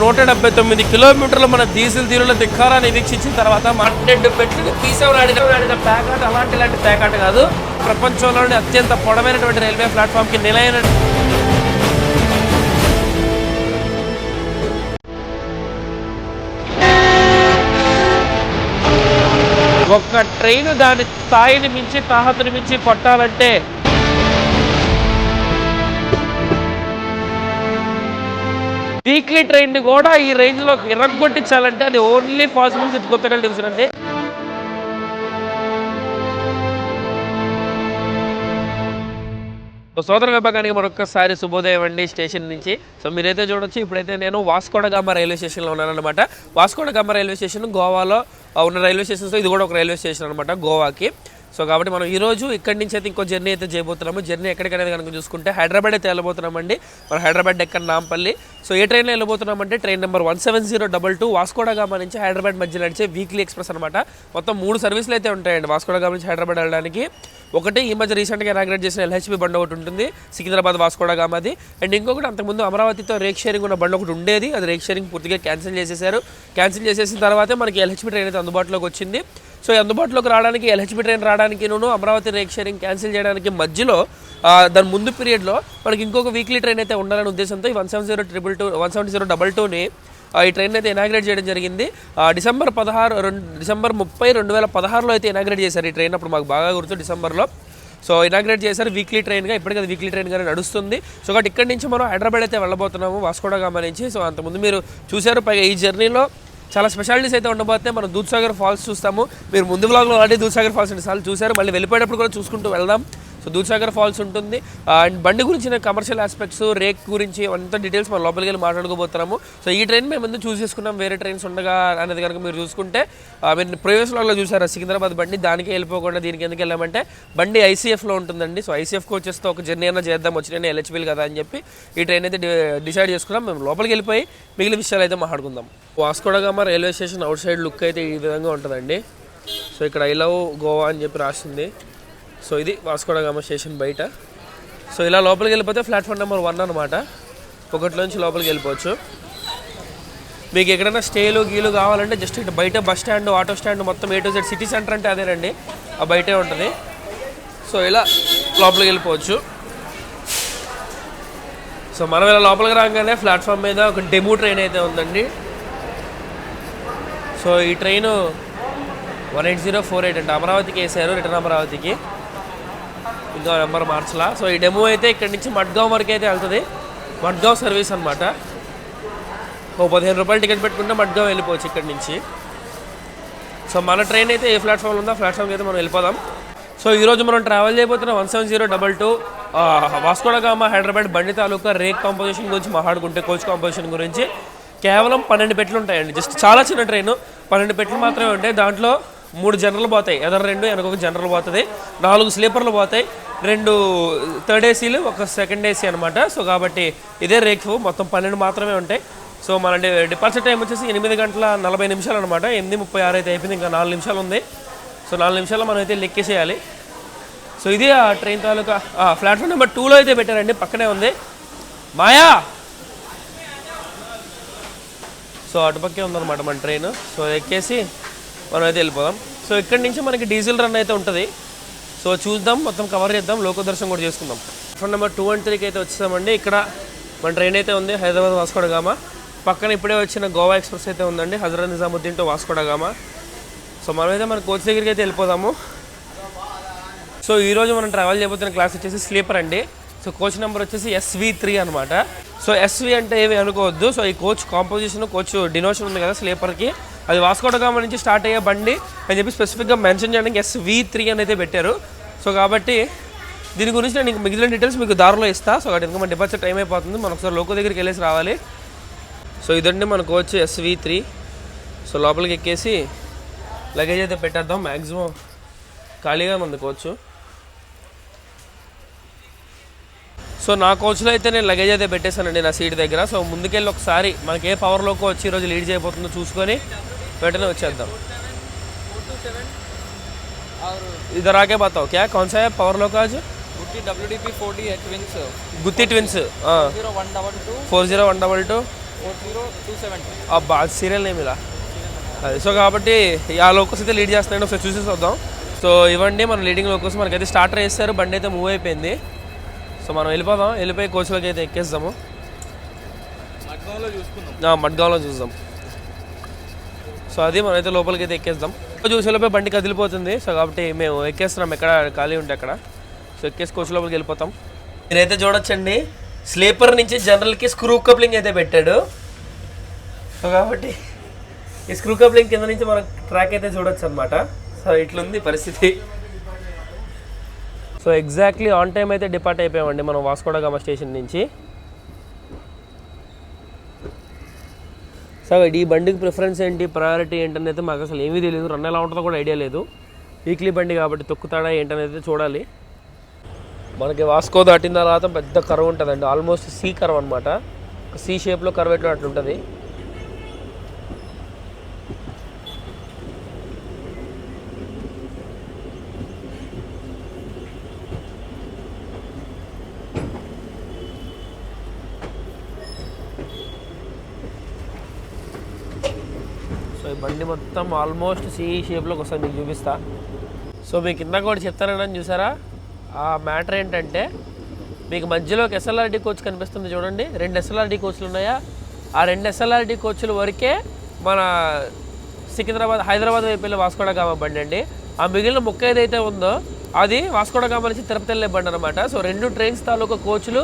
179 కిలోమీటర్లు మన డీజిల్ తీరుల ధిక్కారాన్ని వీక్షించిన తర్వాత 12 పెట్లు తీసేవాడిన ప్యాకాట్ ఇలాంటి ప్యాకాట్ కాదు. ప్రపంచంలోని అత్యంత పొడవైనటువంటి రైల్వే ప్లాట్ఫామ్కి నిలైన ఒక ట్రైన్ దాని స్థాయిని మించి తాహతుని మించి కొట్టాలంటే వీక్లీ ట్రైన్ని కూడా ఈ రేంజ్లో ఇరగొట్టించాలంటే అది ఓన్లీ పాసిబుల్ విత్ కొత్తగల్ డివిజన్ అండి. సోదర విభాగానికి మరొకసారి శుభోదయం అండి స్టేషన్ నుంచి. సో మీరైతే చూడొచ్చు, ఇప్పుడైతే నేను వాస్కో డ గామా రైల్వే స్టేషన్లో ఉన్నానమాట. వాస్కో డ గామా రైల్వే స్టేషన్ గోవాలో ఉన్న రైల్వే స్టేషన్స్లో ఇది కూడా ఒక రైల్వే స్టేషన్ అనమాట గోవాకి. సో కాబట్టి మనం ఈరోజు ఇక్కడి నుంచి అయితే ఇంకో జర్నీ అయితే చేయబోతున్నాము. జర్నీ ఎక్కడికనేది కనుక చూసుకుంటే హైదరాబాద్ అయితే వెళ్ళబోతున్నామండి. మన హైదరాబాద్ డెక్కన్ నాంపల్లి. సో ఏ ట్రైన్లో వెళ్ళబోతున్నామంటే ట్రైన్ నెంబర్ 17022 వాస్కో డ గామా నుంచి హైదరాబాద్ మధ్య నడిచే వీక్లీ ఎక్స్ప్రెస్ అనమాట. మొత్తం 3 సర్వీసులు అయితే ఉంటాయండి వాస్కో డ గామా నుంచి హైదరాబాద్ వెళ్ళడానికి. ఒకటి ఈ మధ్య రీసెంట్గా ఇనాగ్రేట్ చేసిన ఎల్హెచ్బి బండి ఒకటి ఉంటుంది సికింద్రాబాద్ వాస్కో డ గామాది. అండ్ ఇంకొకటి అంతకుముందు అమరావతితో రేక్ షేరింగ్ ఉన్న బండి ఒకటి ఉండేది, అది రేక్ షేరింగ్ పూర్తిగా క్యాన్సిల్ చేసేసారు. క్యాన్సిల్ చేసేసిన తర్వాతే మనకి ఎల్హెచ్బి ట్రైన్ అయితే అందుబాటులోకి వచ్చింది. సో అందుబాటులోకి రావడానికి ఎల్హెచ్బి ట్రైన్ రావడానికి అమరావతి రేక్ షేరింగ్ క్యాన్సిల్ చేయడానికి మధ్యలో దాని ముందు పీరియడ్లో మనకి ఇంకొక వీక్లీ ట్రైన్ అయితే ఉండాలనే ఉద్దేశంతో ఈ 17022ని ఈ ట్రైన్ అయితే ఇనాగ్రేట్ చేయడం జరిగింది. డిసెంబర్ 30, 2016లో అయితే ఇనాగ్రేట్ చేశారు ఈ ట్రైన్. అప్పుడు మాకు బాగా గుర్తు డిసెంబర్లో. సో ఇనాగ్రేట్ చేశారు వీక్లీ ట్రైన్గా. ఇప్పటికీ అది వీక్లీ ట్రైన్గానే నడుస్తుంది. సో కాబట్టి ఇక్కడి నుంచి మనం హైదరాబాద్ అయితే వెళ్ళబోతున్నాము వాస్కో డ గామా నుంచి. సో అంతకుముందు మీరు చూశారు. పైగా ఈ జర్నీలో చాలా స్పెషాలిటీస్ అయితే ఉండబోతే మనం దూద్సాగర్ ఫాల్స్ చూస్తాము. మీరు ముందు బ్లాగ్లో ఆల్రెడీ దూద్సాగర్ ఫాల్స్ 2 సార్లు చూశారు. మళ్ళీ వెళ్ళిపోయేటప్పుడు కూడా చూసుకుంటూ వెళ్దాం. సో దూద్సాగర్ ఫాల్స్ ఉంటుంది. అండ్ బండి గురించిన కమర్షియల్ ఆస్పెక్ట్స్, రేక్ గురించి అంత డీటెయిల్స్ మనం లోపలికి వెళ్ళి మాట్లాడుకోబోతున్నాము. సో ఈ ట్రైన్ మేము ముందు చూస్ చేసుకున్నాం, వేరే ట్రైన్స్ ఉండగా అనేది కనుక మీరు చూసుకుంటే మీరు ప్రీవియస్ వ్లాగ్లో చూసారు సికింద్రాబాద్ బండి. దానికి వెళ్ళిపోకుండా దీనికి ఎందుకు వెళ్ళామంటే బండి ఐసీఎఫ్లో ఉంటుందండి. సో ఐసీఎఫ్ కోచెస్తో ఒక జర్నీ అయినా చేద్దాం, వచ్చిన ఎల్హెచ్బిల్ కదా అని చెప్పి ఈ ట్రైన్ అయితే డిసైడ్ చేసుకున్నాం. మేము లోపలికి వెళ్ళిపోయి మిగిలిన విషయాలు అయితే మాట్లాడుకుందాం. వాస్కో డ gamma railway station out side look అయితే ఈ విధంగా ఉంటుందండి. సో ఇక్కడ ఐ లవ్ గోవా అని చెప్పి రాస్తుంది. సో ఇది వాస్కో డ గామా స్టేషన్ బయట. సో ఇలా లోపలికి వెళ్ళిపోతే ప్లాట్ఫామ్ నెంబర్ 1 అనమాట. ఒకటిలోంచి లోపలికి వెళ్ళిపోవచ్చు. మీకు ఎక్కడైనా స్టేలు గీలు కావాలంటే జస్ట్ ఇటు బయట బస్ స్టాండ్, ఆటో స్టాండ్ మొత్తం A to Z city centre అంటే అదేనండి, ఆ బయటే ఉంటుంది. సో ఇలా లోపలికి వెళ్ళిపోవచ్చు. సో మనం ఇలా లోపలికి రాగానే ప్లాట్ఫామ్ మీద ఒక డెమో ట్రైన్ అయితే ఉందండి. సో ఈ ట్రైను 18048 అంటే అమరావతికి వేసారు, రిటర్న్ అమరావతికి, ఇంకా నెంబర్ మార్చలా. సో ఈ డెమో అయితే ఇక్కడి నుంచి మడ్గావ్ వరకు అయితే వెళ్తుంది. మడ్గావ్ సర్వీస్ అనమాట. ఓ 15 రూపాయలు టికెట్ పెట్టుకుంటే మడ్గావ్ వెళ్ళిపోవచ్చు ఇక్కడి నుంచి. సో మన ట్రైన్ అయితే ఏ ప్లాట్ఫామ్లో ఉందో ఆ ప్లాట్ఫామ్కి అయితే మనం వెళ్ళిపోదాం. సో ఈరోజు మనం ట్రావెల్ చేయబోతున్న 17022 వాస్కో డ గామా హైదరాబాద్ బండి తాలూకా రేక్ కాంపోజిషన్ గురించి మాట్లాడుకుంటే, కోచ్ కాంపోజిషన్ గురించి కేవలం 12 పెట్లు ఉంటాయండి. జస్ట్ చాలా చిన్న ట్రైన్, 12 పెట్లు మాత్రమే ఉంటాయి. దాంట్లో 3 జనరల్ పోతాయి, ఎదర 2 వెనకొక జనరల్ పోతుంది, 4 స్లీపర్లు పోతాయి, 2 థర్డ్ ఏసీలు, 1 సెకండ్ ఏసీ అనమాట. సో కాబట్టి ఇదే రేక్ మొత్తం 12 మాత్రమే ఉంటాయి. సో మన డిపార్చర్ టైం వచ్చేసి 8:40 అనమాట. 8:36 అయితే అయిపోయింది, ఇంకా 4 నిమిషాలు ఉంది. సో 4 నిమిషాల్లో మనం అయితే లెక్కేసేయాలి. సో ఇది ఆ ట్రైన్ తాలూకా ప్లాట్ఫామ్ నెంబర్ 2లో అయితే పెట్టారండి, పక్కనే ఉంది మాయా. సో అటుపక్కే ఉందన్నమాట మన ట్రైన్. సో ఎక్కేసి మనం అయితే వెళ్ళిపోదాం. సో ఇక్కడి నుంచి మనకి డీజిల్ రన్ అయితే ఉంటుంది. సో చూద్దాం, మొత్తం కవర్ చేద్దాం, లోకో దర్శనం కూడా చేసుకుందాం. ప్లాట్ఫామ్ నెంబర్ 2 and 3కి అయితే వచ్చేసామండి. ఇక్కడ మన ట్రైన్ అయితే ఉంది హైదరాబాద్ వాస్కో డ గామా. పక్కన ఇప్పుడే వచ్చిన గోవా ఎక్స్ప్రెస్ అయితే ఉందండి, హజరత్ నిజాముద్దీన్ టు వాస్కో డ గామా. సో మనమైతే మన కోచ్ దగ్గరికి అయితే వెళ్ళిపోదాము. సో ఈరోజు మనం ట్రావెల్ చేయబోతున్న క్లాస్ వచ్చేసి స్లీపర్ అండి. సో కోచ్ నెంబర్ వచ్చేసి SV3 అనమాట. సో SV అంటే ఏమి అనుకోవద్దు. సో ఈ కోచ్ కాంపోజిషన్, కోచ్ డినోషన్ ఉంది కదా స్లీపర్కి, అది వాస్కో డ గామా నుంచి స్టార్ట్ అయ్యే బండి అని చెప్పి స్పెసిఫిక్గా మెన్షన్ చేయడానికి SV3 అని అయితే పెట్టారు. సో కాబట్టి దీని గురించి నేను మిగిలిన డీటెయిల్స్ మీకు దారిలో ఇస్తాను. సో కాబట్టి ఇంకా మన డిపార్చర్ టైం అయిపోతుంది, మనం ఒకసారి లోకో దగ్గరికి వెళ్ళేసి రావాలి. సో ఇదండి మన కోచ్ SV3. సో లోపలికి ఎక్కేసి లగేజ్ అయితే పెట్టేద్దాం. మ్యాక్సిమం ఖాళీగా ఉంది కోచ్. సో నా కోచ్లో అయితే నేను లగేజ్ అయితే పెట్టేశానండి నా సీట్ దగ్గర. సో ముందుకెళ్ళి ఒకసారి మనకి ఏ పవర్లోకి వచ్చి ఈరోజు లీడ్ చేయబోతుందో చూసుకొని వెంటనే వచ్చేద్దాం. इधर आके बताओ क्या कौन सा है पावर लोग आज? गुत्ती WDP 40 है ट्विंस. गुत्ती ट्विंस 40122 4012 అబ్బా సీరియల్ నేమ్ ఇలా అది. సో కాబట్టి ఆ లోకస్ అయితే లీడ్ చేస్తున్నాయండి, ఒకసారి చూసేసి వద్దాం. సో ఇవ్వండి మన లీడింగ్ లోకస్. మనకైతే స్టార్టర్ వేస్తారు, బండి అయితే మూవ్ అయిపోయింది. సో మనం వెళ్ళిపోదాం, వెళ్ళిపోయి కోచ్లోకి అయితే ఎక్కేస్తాము. మడ్గాంలో చూద్దాం. సో అది మనమైతే లోపలికి అయితే ఎక్కేద్దాం. చూసేలోపే బండి కదిలిపోతుంది. సో కాబట్టి మేము ఎక్కేస్తున్నాం, ఎక్కడ ఖాళీ ఉంటే అక్కడ. సో ఎక్కేసి కోచ్ లోపలికి వెళ్ళిపోతాం. మీరైతే చూడొచ్చండి, స్లీపర్ నుంచి జనరల్కి స్క్రూ కప్లింగ్ అయితే పెట్టాడు. సో కాబట్టి ఈ స్క్రూ కప్లింగ్ కింద నుంచి మనం ట్రాక్ అయితే చూడొచ్చు అనమాట. సో ఇట్లుంది పరిస్థితి. సో ఎగ్జాక్ట్లీ ఆన్ టైం అయితే డిపార్ట్ అయిపోయామండి మనం వాస్కో డ గామా స్టేషన్ నుంచి. సో ఈ బండికి ప్రిఫరెన్స్ ఏంటి, ప్రయారిటీ ఏంటనేది అయితే మాకు అసలు ఏమీ తెలియదు. రన్ ఎలా ఉంటుందో కూడా ఐడియా లేదు. వీక్లీ బండి కాబట్టి తొక్కుతాడా ఏంటనేది చూడాలి. మనకి వాస్కో దాటిన తర్వాత పెద్ద కర్వ్ ఉంటుందండి, ఆల్మోస్ట్ సీ కర్వ్ అనమాట. సీ షేప్లో కర్వ్ ఎట్లా అట్లుంటుంది. సో ఈ బండి మొత్తం ఆల్మోస్ట్ సీ షేప్లోకి వస్తుంది, మీకు చూపిస్తా. సో మీకు ఇందాక కూడా చెప్తానని చూసారా, ఆ మ్యాటర్ ఏంటంటే మీకు మధ్యలోకి ఎస్ఎల్ఆర్డి కోచ్ కనిపిస్తుంది చూడండి. 2 ఎస్ఎల్ఆర్డి కోచ్లు ఉన్నాయా, ఆ 2 ఎస్ఎల్ఆర్డి కోచ్ల వరకే మన సికింద్రాబాద్ హైదరాబాద్ వైపు వెళ్ళే వాస్కో డ గామా బండి అండి. ఆ మిగిలిన ముక్క ఏదైతే ఉందో అది వాస్కో డ గామా నుంచి తిరుపతి వెళ్ళే బండి అనమాట. సో 2 ట్రైన్స్ తాలూకా కోచ్లు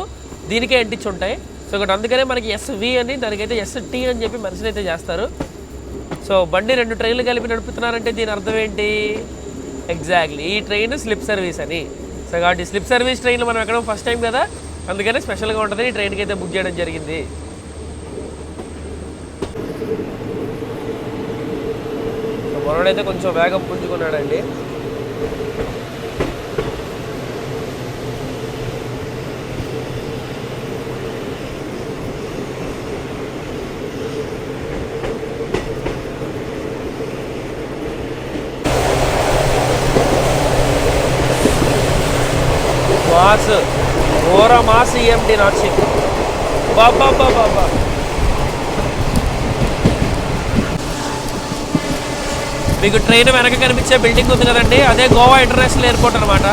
దీనికే ఎంటించి ఉంటాయి. సో ఇక్కడ అందుకనే మనకి ఎస్వి అని, దానికైతే ఎస్టీ అని చెప్పి మెన్షన్ అయితే చేస్తారు. సో బండి 2 ట్రైన్లు కలిపి నడుపుతున్నారంటే దీని అర్థం ఏంటి, ఎగ్జాక్ట్లీ ఈ ట్రైన్ స్లిప్ సర్వీస్ అని. సో కాబట్టి స్లిప్ సర్వీస్ ట్రైన్లో మనం ఎక్కడం ఫస్ట్ టైం కదా, అందుకనే స్పెషల్గా ఉంటుంది. ఈ ట్రైన్కి అయితే బుక్ చేయడం జరిగింది. సో మనోడైతే కొంచెం వేగం పుంజుకున్నాడండి. మాస్ ఓరా మాస్ ఈఎంటీ నాట్సింగ్ బాబా బాబా. మీకు ట్రైన్ వెనక కనిపించే బిల్డింగ్ ఉంది కదండి, అదే గోవా ఇంటర్నేషనల్ ఎయిర్పోర్ట్ అనమాట.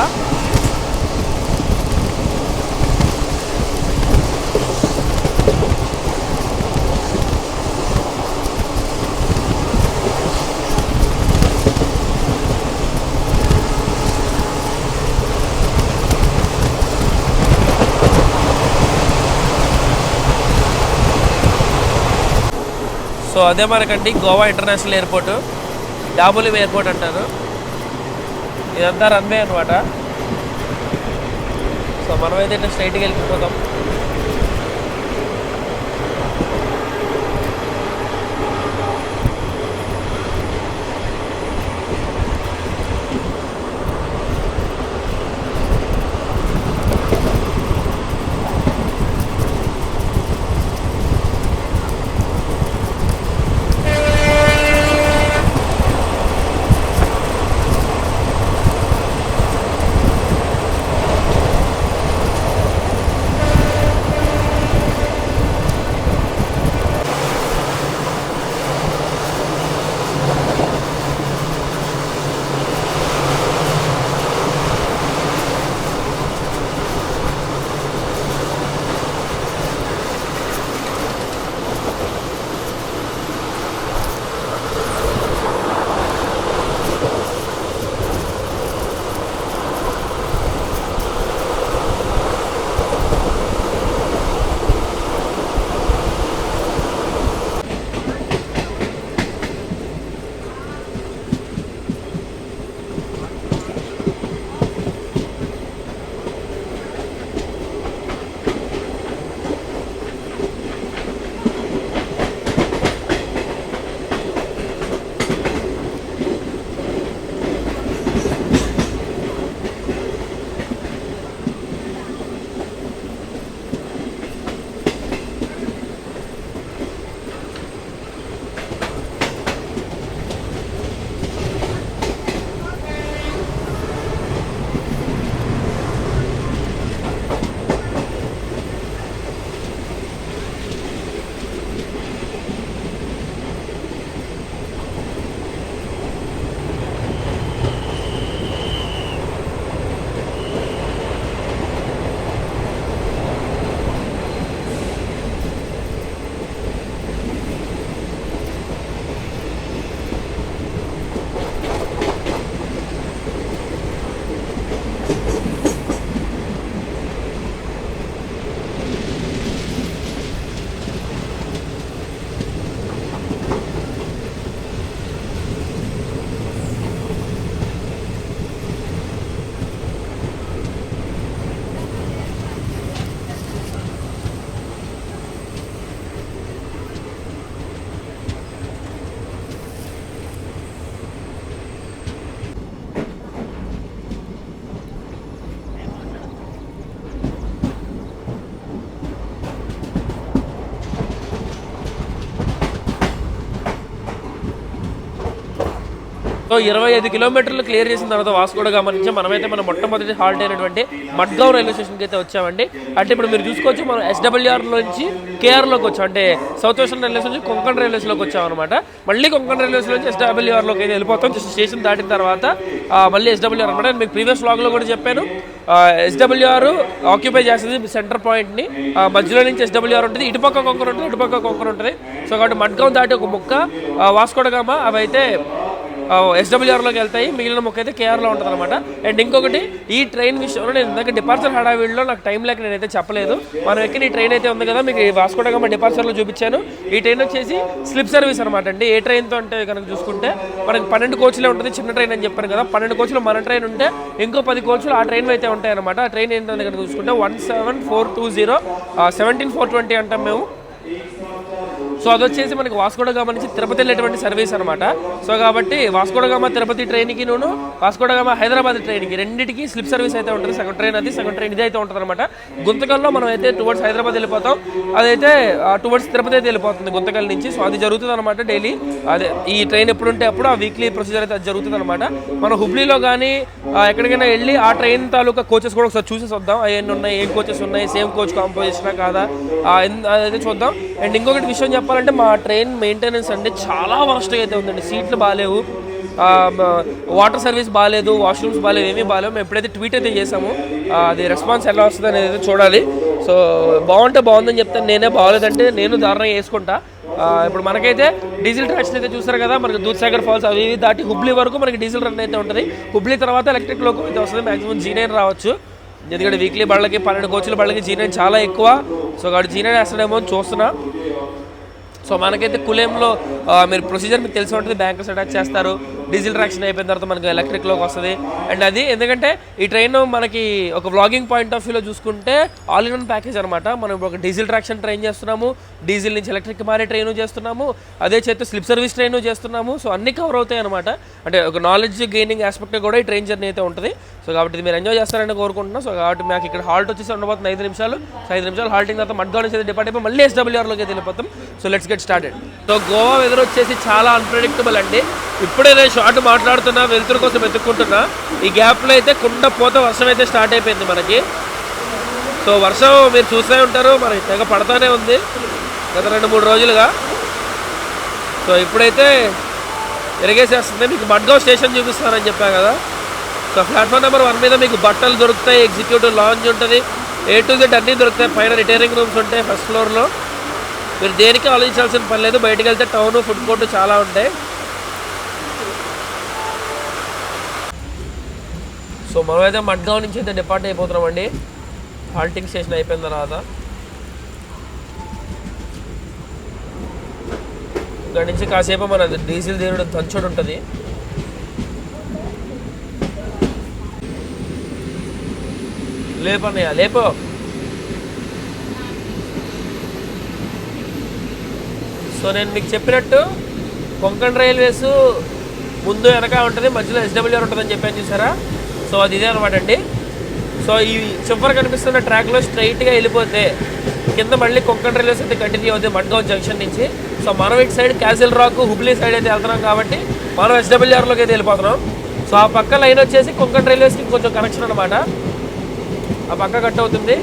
సో అదే మనకండి గోవా ఇంటర్నేషనల్ ఎయిర్పోర్టు, డాబులిం ఎయిర్పోర్ట్ అంటారు. ఇదంతా రన్వే అనమాట. సో మనమైతే ఇట్లా స్ట్రైట్గా వెళ్ళిపోతాం. సో 25 కిలోమీటర్లు క్లియర్ చేసిన తర్వాత వాస్కోడ గామా నుంచి మనమైతే మన మొట్టమొదటి హాల్ట్ అయినటువంటి మడ్గావ్ రైల్వే స్టేషన్కి అయితే వచ్చామండి. అంటే ఇప్పుడు మీరు చూసుకోవచ్చు మనం SWR నుంచి KRలోకి వచ్చాం. అంటే సౌత్ వెస్టర్న్ రైల్వేస్ నుంచి కొంకణ్ రైల్వేస్లోకి వచ్చాం అనమాట. మళ్ళీ కొంకణ్ రైల్వేస్ నుంచి SWRలోకి అయితే వెళ్ళిపోతాం. జస్ట్ స్టేషన్ దాటిన తర్వాత మళ్ళీ SWR అనమాట. మీకు ప్రీవియస్ వ్లాగ్లో కూడా చెప్పాను, SWR ఆక్యుపై చేస్తుంది సెంటర్ పాయింట్ని. మధ్యలో నుంచి SWR ఉంటుంది, ఇటుపక్క కొంకణ్ ఉంటుంది, ఇటుపక్క కొంకణ్ ఉంటుంది. సో కాబట్టి మడ్గావ్ దాటి ఒక ముక్క వాస్కోడ గామా అవి అయితే SWRలోకి వెళ్తాయి, మిగిలిన మొక్క అయితే KRలో ఉంటుంది అనమాట. అండ్ ఇంకొకటి ఈ ట్రైన్ విషయంలో నేను ఇందాక డిపార్చర్ హడావిడిలో నాకు టైం లేక నేనైతే చెప్పలేదు. మనం ఎక్కిన ఈ ట్రైన్ అయితే ఉంది కదా, మీకు వాస్కోడ గామా డిపార్చర్లో చూపించాను. ఈ ట్రైన్ వచ్చేసి స్లిప్ సర్వీస్ అనమాట అండి. ఏ ట్రైన్తో అంటే కనుక చూసుకుంటే మనకి 12 కోచ్లే ఉంటుంది, చిన్న ట్రైన్ అని చెప్పాను కదా. 12 కోచ్లు మన ట్రైన్ ఉంటే ఇంకో 10 కోచ్లు ఆ ట్రైన్ అయితే ఉంటాయి అనమాట. ఆ ట్రైన్ ఏంటంటే కనుక చూసుకుంటే 17420 17420 అంటాం మేము. సో అది వచ్చేసి మనకి వాస్కోడ గామా నుంచి తిరుపతి వెళ్ళేటువంటి సర్వీస్ అనమాట. సో కాబట్టి వాస్కోడ గామా తిరుపతి ట్రైన్కి వాస్కోడ గామా హైదరాబాద్ ట్రైన్కి రెండింటికి స్లిప్ సర్వీస్ అయితే ఉంటుంది. సగం ట్రైన్ అది, సగం ట్రైన్ ఇది అయితే ఉంటుంది అనమాట. గుంతకల్లో మనం అయితే టువర్డ్స్ హైదరాబాద్ వెళ్ళిపోతాం, అదైతే టువర్డ్స్ తిరుపతి అయితే వెళ్ళిపోతుంది గుంతకల్ నుంచి. సో అది జరుగుతుంది అనమాట డైలీ. అదే ఈ ట్రైన్ ఎప్పుడు ఉంటే అప్పుడు ఆ వీక్లీ ప్రొసీజర్ అయితే అది జరుగుతుంది అనమాట. మనం హుబ్లీలో కానీ ఎక్కడికైనా వెళ్ళి ఆ ట్రైన్ తాలూకా కోచెస్ కూడా ఒకసారి చూసేసి వద్దాం. అవన్నీ ఉన్నాయి, ఏం కోచెస్ ఉన్నాయి, సేమ్ కోచ్ కాంపోజిషనా కాదా అదైతే చూద్దాం. అండ్ ఇంకొకటి విషయం చెప్పాలంటే మా ట్రైన్ మెయింటెనెన్స్ అంటే చాలా వరస్ట్గా అయితే ఉందండి. సీట్లు బాగాలేవు, వాటర్ సర్వీస్ బాగాలేదు, వాష్రూమ్స్ బాగాలేవు, ఏమీ బాగాలేవు. మేము ఎప్పుడైతే ట్వీట్ అయితే చేసామో అది రెస్పాన్స్ ఎలా వస్తుంది అనేది అయితే చూడాలి. సో బాగుంటే బాగుందని చెప్తాను, నేనే బాగోలేదంటే నేను దారుణంగా వేసుకుంటా. ఇప్పుడు మనకైతే డీజిల్ ట్రాక్షన్ అయితే చూసారు కదా, మనకి దూద్సాగర్ ఫాల్స్ అవి దాటి హుబ్లీ వరకు మనకి డీజిల్ రన్ అయితే ఉంటుంది. హుబ్లీ తర్వాత ఎలక్ట్రిక్ లోకో అయితే వస్తుంది, మాక్సిమం G9 రావచ్చు. ఎందుకంటే వీక్లీ బళ్ళకి 12 కోచ్ల బళ్ళకి G9 చాలా ఎక్కువ. సో కాబట్టి G9 వేస్తాడేమో అని చూస్తున్నా. సో మనకైతే కులేంలో మీరు ప్రొసీజర్ మీకు తెలిసి ఉంటుంది, బ్యాంకర్స్ అటాచ్ చేస్తారు, డీజిల్ ట్రాక్షన్ అయిపోయిన తర్వాత మనకి ఎలక్ట్రిక్లోకి వస్తుంది. అండ్ అది ఎందుకంటే ఈ ట్రైన్ మనకి ఒక వ్లాగింగ్ పాయింట్ ఆఫ్ వ్యూలో చూసుకుంటే ఆల్ ఇన్ వన్ ప్యాకేజ్ అనమాట. మనం ఒక డీజిల్ ట్రాక్షన్ ట్రైన్ చేస్తున్నాము, డీజిల్ నుంచి ఎలక్ట్రిక్ మారే ట్రైన్ చేస్తున్నాము, అదే చేస్తే స్లిప్ సర్వీస్ ట్రైన్ చేస్తున్నాము. సో అన్ని కవర్ అవుతాయి అనమాట. అంటే ఒక నాలెడ్జ్ గెయినింగ్ ఆస్పెక్ట్ కూడా ఈ ట్రైన్ జర్నీ అయితే ఉంటుంది. సో కాబట్టి ఇది మీరు ఎంజాయ్ చేస్తారని కోరుకుంటున్నాను. సో కాబట్టి మాకు ఇక్కడ హాల్ట్ వచ్చేసి ఉండబోతుంది 5 నిమిషాలు. 5 నిమిషాలు హాల్టింగ్ తర్వాత మడ్గావ్ నుంచి డిపార్ట్ అయిపోయి మళ్ళీ SWRలోకి అయితే వెళ్ళిపోతాం. So let's get started. So Goa weather వచ్చేసి చాలా అన్ప్రెడిక్టబుల్ అండి. ఇప్పుడే నేను షార్ట్ మాట్లాడుతున్నా, వెలుతురు కోసం వెతుక్కుంటున్నా. ఈ గ్యాప్లో అయితే కుండ పోత వర్షం అయితే స్టార్ట్ అయిపోయింది మనకి. సో వర్షం మీరు చూస్తూనే ఉంటారు, మనకి తెగ పడతానే ఉంది గత 2-3 రోజులుగా. సో ఇప్పుడైతే ఎరగేసేస్తుంది. మీకు మడ్గావ్ స్టేషన్ చూపిస్తానని చెప్పాను కదా. సో ప్లాట్ఫామ్ నెంబర్ 1 మీద మీకు బట్టలు దొరుకుతాయి, ఎగ్జిక్యూటివ్ లాంజ్ ఉంటుంది, A to Z అన్నీ దొరుకుతాయి. పైన రిటైరింగ్ రూమ్స్ ఉంటాయి ఫస్ట్ ఫ్లోర్లో. మీరు దేనికి ఆలోచించాల్సిన పని లేదు. బయటకు వెళ్తే టౌన్, ఫుడ్ కోర్టు చాలా ఉంటాయి. సో మనమైతే మడ్గావ్ నుంచి అయితే డిపార్ట్ అయిపోతున్నామండి హాల్టింగ్ స్టేషన్ అయిపోయిన తర్వాత. ఇక్కడ నుంచి కాసేపు మన డీజిల్ దేవుడు దంచోడు ఉంటుంది. లేపన్నయ్య లేపో. సో నేను మీకు చెప్పినట్టు కొంకణ్ రైల్వేస్ ముందు వెనక ఉంటుంది, మధ్యలో SWR ఉంటుందని చెప్పాను చూసారా. సో అది ఇదే అనమాట అండి. సో ఈ చివరి కనిపిస్తున్న ట్రాక్లో స్ట్రైట్గా వెళ్ళిపోతే కింద మళ్ళీ కొంకణ్ రైల్వేస్ అయితే కంటిన్యూ అవుతుంది మడ్గావ్ జంక్షన్ నుంచి. సో మనం ఇటు side castle rock Hubli side అయితే వెళ్తున్నాం కాబట్టి మనం SWRలోకి అయితే వెళ్ళిపోతున్నాం. సో ఆ పక్క లైన్ వచ్చేసి కొంకణ్ రైల్వేస్కి కొంచెం కనెక్షన్ అనమాట, ఆ పక్క కట్ అవుతుంది.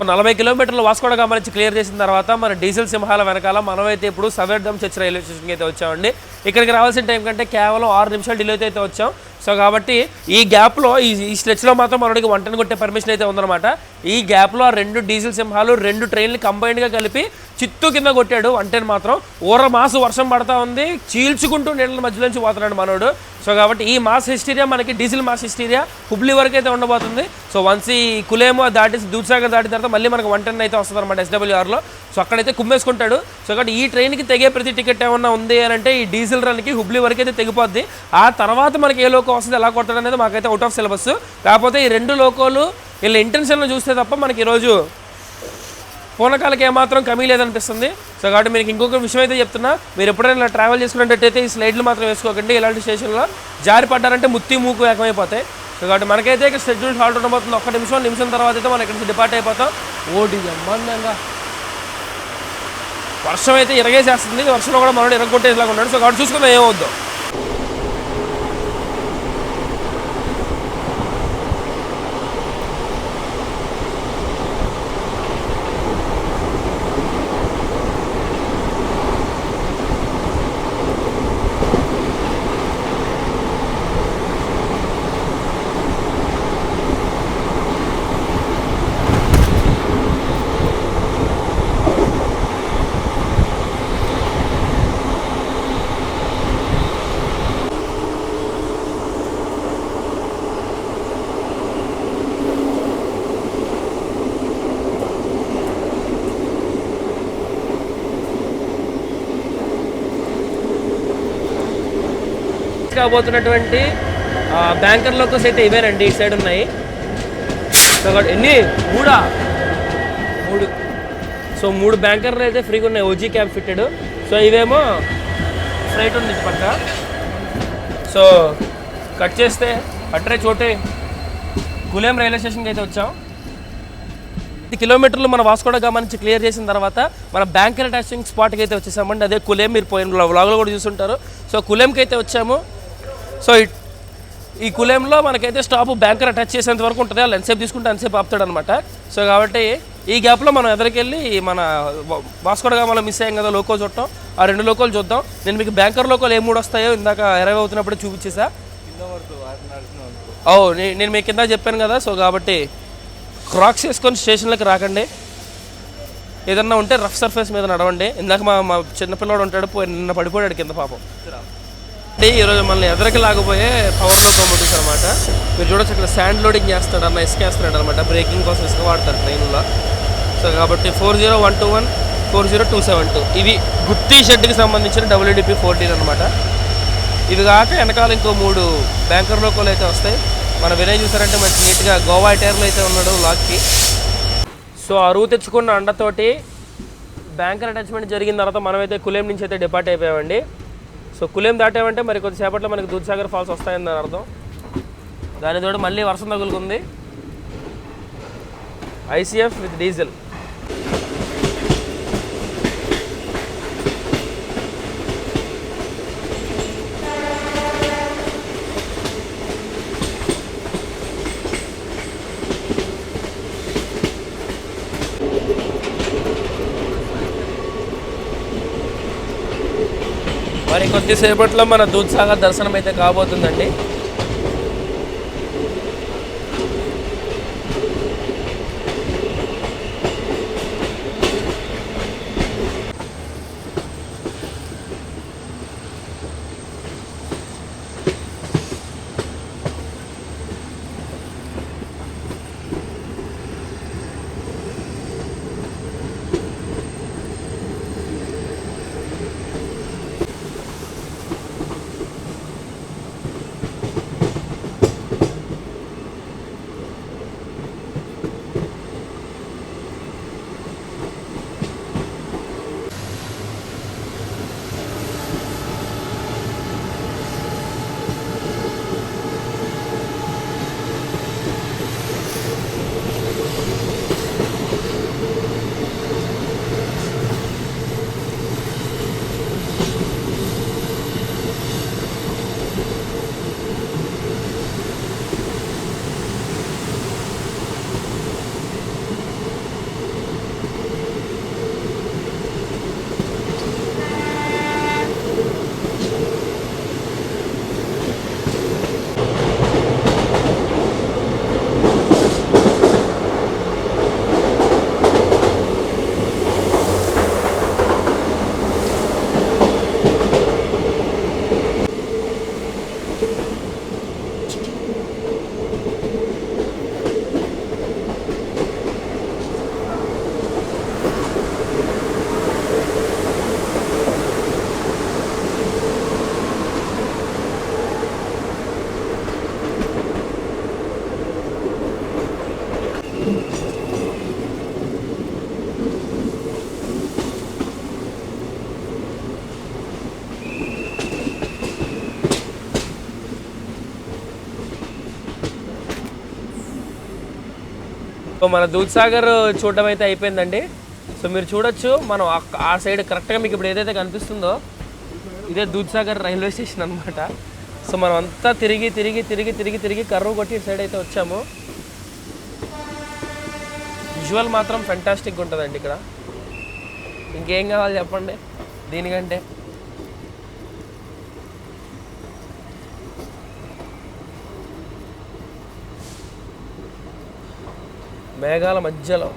40 కిలోమీటర్లు వాస్కోడ గామా నుంచి క్లియర్ చేసిన తర్వాత మన డీజిల్ సింహాల వెనకాల మనమైతే ఇప్పుడు సవేర్దమ్ చర్చ్ రైల్వే స్టేషన్కి అయితే వచ్చామండి. ఇక్కడికి రావాల్సిన టైం కంటే కేవలం 6 నిమిషాలు డిలే అయితే వచ్చాం. సో కాబట్టి ఈ గ్యాప్లో ఈ స్ట్రెచ్లో మాత్రం మనకి 110 కొట్టే పర్మిషన్ అయితే ఉందన్నమాట. ఈ గ్యాప్లో ఆ 2 డీజిల్ సింహాలు 2 ట్రైన్లు కంబైన్డ్గా కలిపి చిత్తు కింద కొట్టాడు. 110 మాత్రం మాసు వర్షం పడతా ఉంది, చీల్చుకుంటూ నీళ్ళ మధ్యలోంచి పోతున్నాడు మనోడు. సో కాబట్టి ఈ మాస్ హిస్టీరియా మనకి డీజిల్ మాస్ హిస్టీరియా హుబ్లీ వరకు అయితే ఉండబోతుంది. సో వన్స్ ఈ కులేమో దాటి దూద్సాగర్ దాటిన తర్వాత మళ్ళీ మనకు 110 అయితే వస్తుంది అనమాట SWRలో. సో అక్కడైతే కుమ్మేసుకుంటాడు. సో కాబట్టి ఈ ట్రైన్కి తెగే ప్రతి టికెట్ ఏమన్నా ఉంది అని అంటే ఈ డీజిల్ రన్కి హుబ్లీ వరకు అయితే తెగిపోద్ది. ఆ తర్వాత మనకి ఏ లోకో వస్తుంది, ఎలా కొట్టడం అనేది మాకైతే అవుట్ ఆఫ్ సిలబస్. కాకపోతే ఈ 2 లోకోలు వీళ్ళ ఇంటెన్షన్లో చూస్తే తప్ప మనకి ఈరోజు పూనకాలకి ఏమాత్రం కమీ లేదనిపిస్తుంది. సో కాబట్టి మీకు ఇంకొక విషయం అయితే చెప్తున్నా, మీరు ఎప్పుడైనా ఇలా ట్రావెల్ చేసుకున్నట్టయితే ఈ స్లైడ్లు మాత్రం వేసుకోకండి. ఇలాంటి స్టేషన్లో జారి పడ్డారంటే ముత్తి మూకు ఏకమైపోతాయి. సో కాబట్టి మనకైతే ఇక్కడ షెడ్యూల్ హాల్ట్ ఉండబోతుంది. 1 నిమిషం తర్వాత అయితే మనం ఇక్కడ నుంచి డిపార్ట్ అయిపోతాం. ఓడి అమ్మందంగా వర్షం అయితే ఇరగేసేస్తుంది. వర్షంలో కూడా మనోడు ఇరగొట్టేలాగా ఉన్నాడు. సో కాబట్టి చూసుకుందాం ఏమవుద్దో. కాబోతున్నటువంటి బ్యాంకర్ లోకల్స్ అయితే ఇవేనండి, ఈ సైడ్ ఉన్నాయి. సో ఎన్ని 3 సో 3 బ్యాంకర్లు అయితే ఫ్రీగా ఉన్నాయి, ఓజీ క్యాబ్ ఫిట్టెడ్. సో ఇవేమో ఫ్లైట్ ఉంది పక్క. సో కట్ చేస్తే అట్రే చోటే కులేం రైల్వే స్టేషన్కి అయితే వచ్చాం. 10 కిలోమీటర్లు మన వాస్కోడ గామా నుంచి క్లియర్ చేసిన తర్వాత మన బ్యాంకర్ అటాచింగ్ స్పాట్కి అయితే వచ్చేసామండి. అదే కులేం, మీరు పోయిన వ్లాగ్లో కూడా చూస్తుంటారు. సో కులేంకి అయితే వచ్చాము. సో ఈ కులేంలో మనకైతే స్టాప్ బ్యాంకర్ అటాచ్ చేసేంత వరకు ఉంటుంది. వాళ్ళు ఎంతసేపు తీసుకుంటే అంతసేపు ఆపుతాడు అనమాట. సో కాబట్టి ఈ గ్యాప్లో మనం ఎదరికెళ్ళి మన వాస్కోడ గామాలో మిస్ అయ్యాం కదా లోకో చూడటం, ఆ 2 లోకోలు చూద్దాం. నేను మీకు బ్యాంకర్ లోకోలు ఏ 3 వస్తాయో ఇందాక అరైవ్ అవుతున్నప్పుడే చూపించేసా. నేను మీకు కింద చెప్పాను కదా. సో కాబట్టి క్రాక్స్ వేసుకొని స్టేషన్లోకి రాకండి. ఏదన్నా ఉంటే రఫ్ సర్ఫేస్ మీద నడవండి. ఇందాక మా చిన్నపిల్లవాడు ఉంటాడు, నిన్న పడిపోయాడు కింద పాపం. ఈరోజు మళ్ళీ ఎదరికి లాగపోయే పవర్ లోకోమోటివ్స్ అనమాట. మీరు చూడొచ్చు అక్కడ శాండ్ లోడింగ్ చేస్తాడు అన్న, ఇసుక వేస్తున్నాడు అనమాట. బ్రేకింగ్ కోసం ఇసుక వాడతారు ట్రైన్లో. సో కాబట్టి 40121, 40272 ఇవి గుత్తి షెడ్కి సంబంధించిన WDP 14 అనమాట. ఇవి కాక వెనకాల ఇంకో 3 బ్యాంకర్ లోకోలు అయితే వస్తాయి. మన వినయ్ చూసారంటే మంచి నీట్గా గోవా టైర్లో అయితే ఉన్నాడు లాక్కి. సో అరువు తెచ్చుకున్న అండతోటి బ్యాంకర్ అటాచ్మెంట్ జరిగిన తర్వాత మనమైతే కులేం నుంచి అయితే డిపార్ట్ అయిపోయామండి. సో కులేం దాటామంటే మరి కొద్దిసేపట్లో మనకి దూద్సాగర్ ఫాల్స్ వస్తాయని దాని అర్థం. దానితోటి మళ్ళీ వర్షం తగులుకుంది. ICF with diesel. మరి కొద్దిసేపట్లో మన దూద్సాగర్ దర్శనం అయితే కాబోతుందండి. సో మన దూద్సాగర్ చూడడం అయితే అయిపోయిందండి. సో మీరు చూడొచ్చు, మనం ఆ సైడ్ కరెక్ట్గా మీకు ఇప్పుడు ఏదైతే కనిపిస్తుందో ఇదే దూద్సాగర్ రైల్వే స్టేషన్ అనమాట. సో మనం అంతా తిరిగి తిరిగి తిరిగి తిరిగి తిరిగి కర్రవు కొట్టి ఇటు సైడ్ అయితే వచ్చాము. విజువల్ మాత్రం ఫెంటాస్టిక్గా ఉంటుందండి ఇక్కడ. ఇంకేం కావాలి చెప్పండి దీనికంటే. మేఘాల మధ్యలో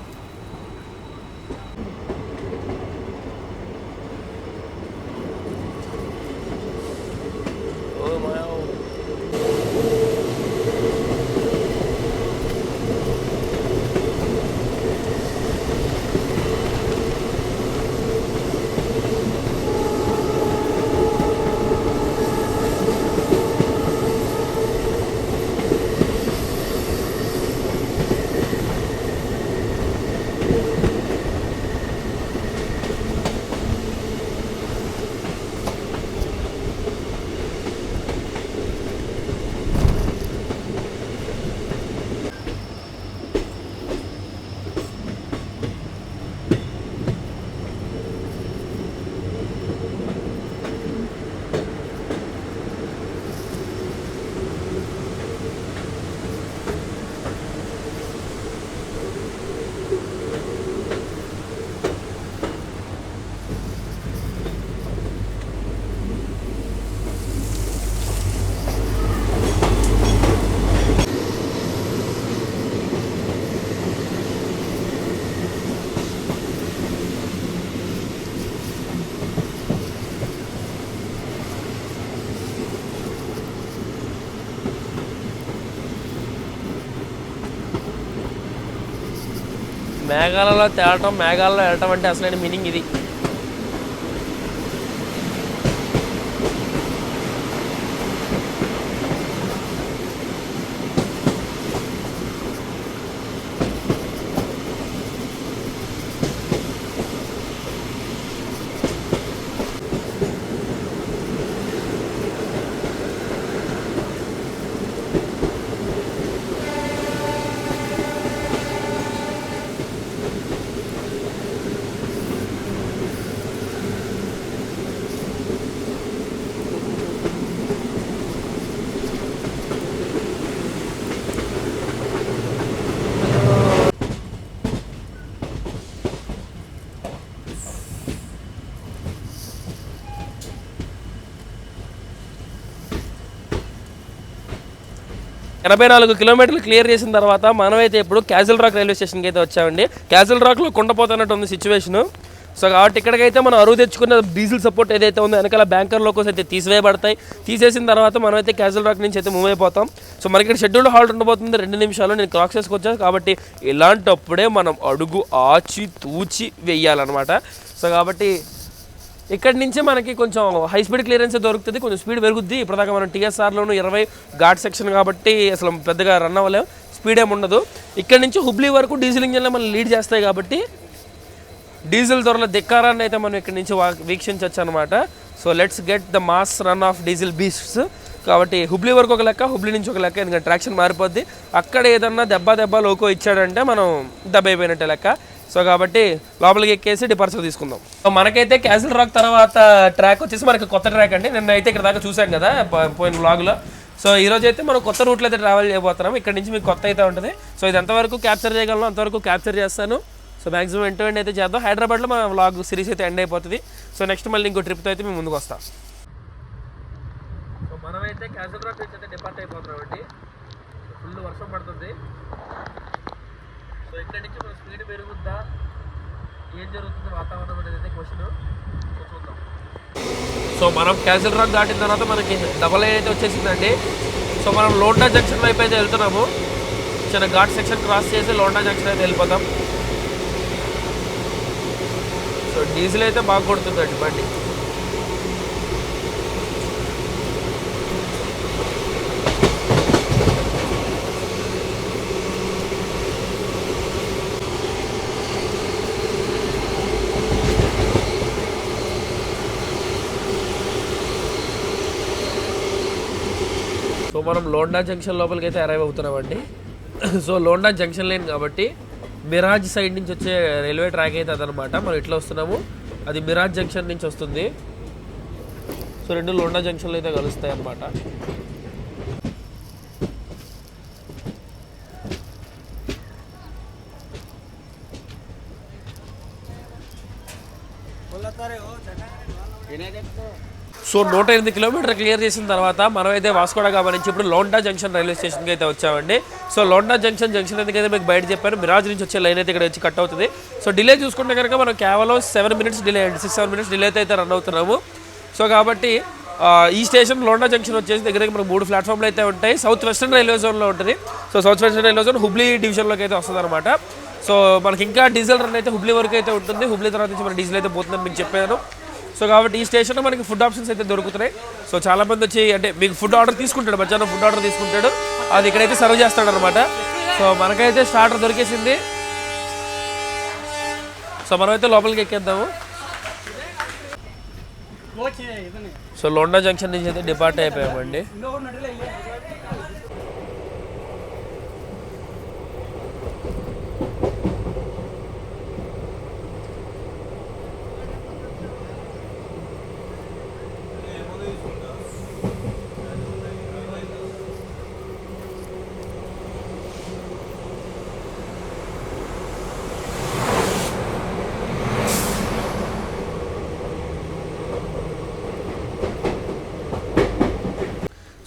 మేఘాలలో తేలటం, మేఘాలలో వెళ్ళటం అంటే అసలైన మీనింగ్ ఇది. ఎనభై 44 కిలోమీటర్లు క్లియర్ చేసిన తర్వాత మనమైతే ఇప్పుడు క్యాజల్ రాక్ రైల్వే స్టేషన్కి అయితే వచ్చామండి. క్యాజల్ రాక్లో కుండపోతున్నట్టు ఉంది సిచ్యువేషను. సో కాబట్టి ఇక్కడికైతే మనం అరువు తెచ్చుకున్న డీజిల్ సపోర్ట్ ఏదైతే ఉందో వెనకాల బ్యాంకర్ లోకోస్ అయితే తీసివేయబడతాయి. తీసేసిన తర్వాత మనమైతే క్యాజల్ రాక్ నుంచి అయితే మూవ్ అయిపోతాం. సో మనకి ఇక్కడ షెడ్యూల్డ్ హాల్ట్ ఉండబోతుంది 2 నిమిషాలు. నేను క్రాస్ చేసుకొచ్చాను కాబట్టి ఇలాంటప్పుడే మనం అడుగు ఆచి తూచి వెయ్యాలన్నమాట. సో కాబట్టి ఇక్కడి నుంచి మనకి కొంచెం హై స్పీడ్ క్లియరెన్స్ దొరుకుతుంది, కొంచెం స్పీడ్ పెరుగుద్ది. ఇప్పటిదాకా మనం టీఎస్ఆర్లోను 20 ఘాట్ సెక్షన్ కాబట్టి అసలు పెద్దగా రన్ అవ్వలేము, స్పీడ్ ఏమి ఉండదు. ఇక్కడ నుంచి హుబ్లీ వరకు డీజిల్ ఇంజన్లో మనం లీడ్ చేస్తాయి కాబట్టి డీజిల్ ధరల ధిక్కారాన్ని అయితే మనం ఇక్కడ నుంచి వీక్షించవచ్చు అనమాట. So let's get the mass run of diesel beasts. కాబట్టి హుబ్లీ వరకు ఒక లెక్క, హుబ్లీ నుంచి ఒక లెక్క, ఎందుకంటే ట్రాక్షన్ మారిపోద్ది. అక్కడ ఏదన్నా దెబ్బ లోకో ఇచ్చాడంటే మనం దెబ్బ అయిపోయినట్టే లెక్క. సో కాబట్టి లోపలికి ఎక్కేసి డిపార్చర్ తీసుకుందాం. సో మనకైతే క్యాజల్ రాక్ తర్వాత ట్రాక్ వచ్చేసి మనకి కొత్త ట్రాక్ అండి. నిన్న అయితే ఇక్కడ దాకా చూసాం కదా పోయిన వ్లాగ్లో. సో ఈరోజు అయితే మనం కొత్త రూట్లో అయితే ట్రావెల్ చేయబోతున్నాం. ఇక్కడ నుంచి మీకు కొత్త అయితే ఉంటుంది. సో ఇది ఎంతవరకు క్యాప్చర్ చేయగలను అంతవరకు క్యాప్చర్ చేస్తాను. సో మ్యాక్సిమం ఎండ్ అయితే చేద్దాం. హైదరాబాద్లో మన వ్లాగ్ సిరీస్ అయితే ఎండ్ అయిపోతుంది. సో నెక్స్ట్ మళ్ళీ ఇంకో ట్రిప్తో అయితే మేము ముందుకు వస్తాం. సో మనమైతే క్యాజల్ రాక్ నుంచి అయితే డిపార్ట్ అయిపోతున్నాం అండి. ఫుల్ వర్షం పడుతుంది. సో ఇక్కడ నుంచి మన స్పీడ్ పెరుగుద్దా, ఏం జరుగుతుంది వాతావరణం అనేది అయితే క్వశ్చన్. సో చూద్దాం. సో మనం క్యాజల్ రాక్ దాటిన తర్వాత మనకి డబల్ అయితే వచ్చేసిందండి. సో మనం లోండా జంక్షన్ వైపు అయితే వెళ్తున్నాము. చిన్న ఘాట్ సెక్షన్ క్రాస్ చేసి లోండా జంక్షన్ అయితే వెళ్ళిపోతాం. సో డీజిల్ అయితే బాగా కొడుతుందండి బండి. సో మనం లోండా జంక్షన్ లోపలికి అయితే అరైవ్ అవుతున్నామండి. సో లోండా జంక్షన్ లేన్ కాబట్టి మిరాజ్ సైడ్ నుంచి వచ్చే రైల్వే ట్రాక్ అయితే అదనమాట. మనం ఇట్లా వస్తున్నాము, అది మిరాజ్ జంక్షన్ నుంచి వస్తుంది. సో రెండు లోండా జంక్షన్లు అయితే కలుస్తాయి అన్నమాట. సో 108 కిలోమీటర్ క్లియర్ చేసిన తర్వాత మనమైతే వాస్కోడ గామా నుంచి ఇప్పుడు లోండా జంక్షన్ రైల్వే స్టేషన్కి అయితే వచ్చామండి. సో లోండా జంక్షన్ ఎందుకైతే మీకు బయట చెప్పాను, మిరాజ్ నుంచి వచ్చే లైన్ అయితే ఇక్కడ వచ్చి కట్ అవుతుంది. సో డిలే చూసుకుంటే కనుక మనం కేవలం 7 మినిట్స్ డిలే అండి, 6-7 మినిట్స్ డిలే అయితే రన్ అవుతున్నాము. సో కాబట్టి ఈ స్టేషన్ లోండా జంక్షన్ వచ్చేసి దగ్గర మనకు 3 ప్లాట్ఫామ్లు అయితే ఉంటాయి. సౌత్ వెస్టర్న్ రైల్వే జోన్లో ఉంటుంది. So south western railway zone Hubli డివిజన్లోకి అయితే వస్తుంది అనమాట. సో మనకి ఇంకా డీజిల్ రన్ అయితే హుబ్లీ వరకు అయితే ఉంటుంది. హుబ్లీ తర్వాత నుంచి మన డీజిల్ అయితే పోతుందని మీకు చెప్పాను. సో కాబట్టి ఈ స్టేషన్లో మనకి ఫుడ్ ఆప్షన్స్ అయితే దొరుకుతున్నాయి. సో చాలామంది వచ్చి అంటే మీకు ఫుడ్ ఆర్డర్ తీసుకుంటాడు, మధ్యాహ్నం ఫుడ్ ఆర్డర్ తీసుకుంటాడు, అది ఇక్కడైతే సర్వ్ చేస్తాడు అనమాట. సో మనకైతే స్టార్టర్ దొరికేసింది. సో మనమైతే లోపలికి ఎక్కేద్దాము. సో లోండా జంక్షన్ నుంచి అయితే డిపార్ట్ అయిపోయామండి.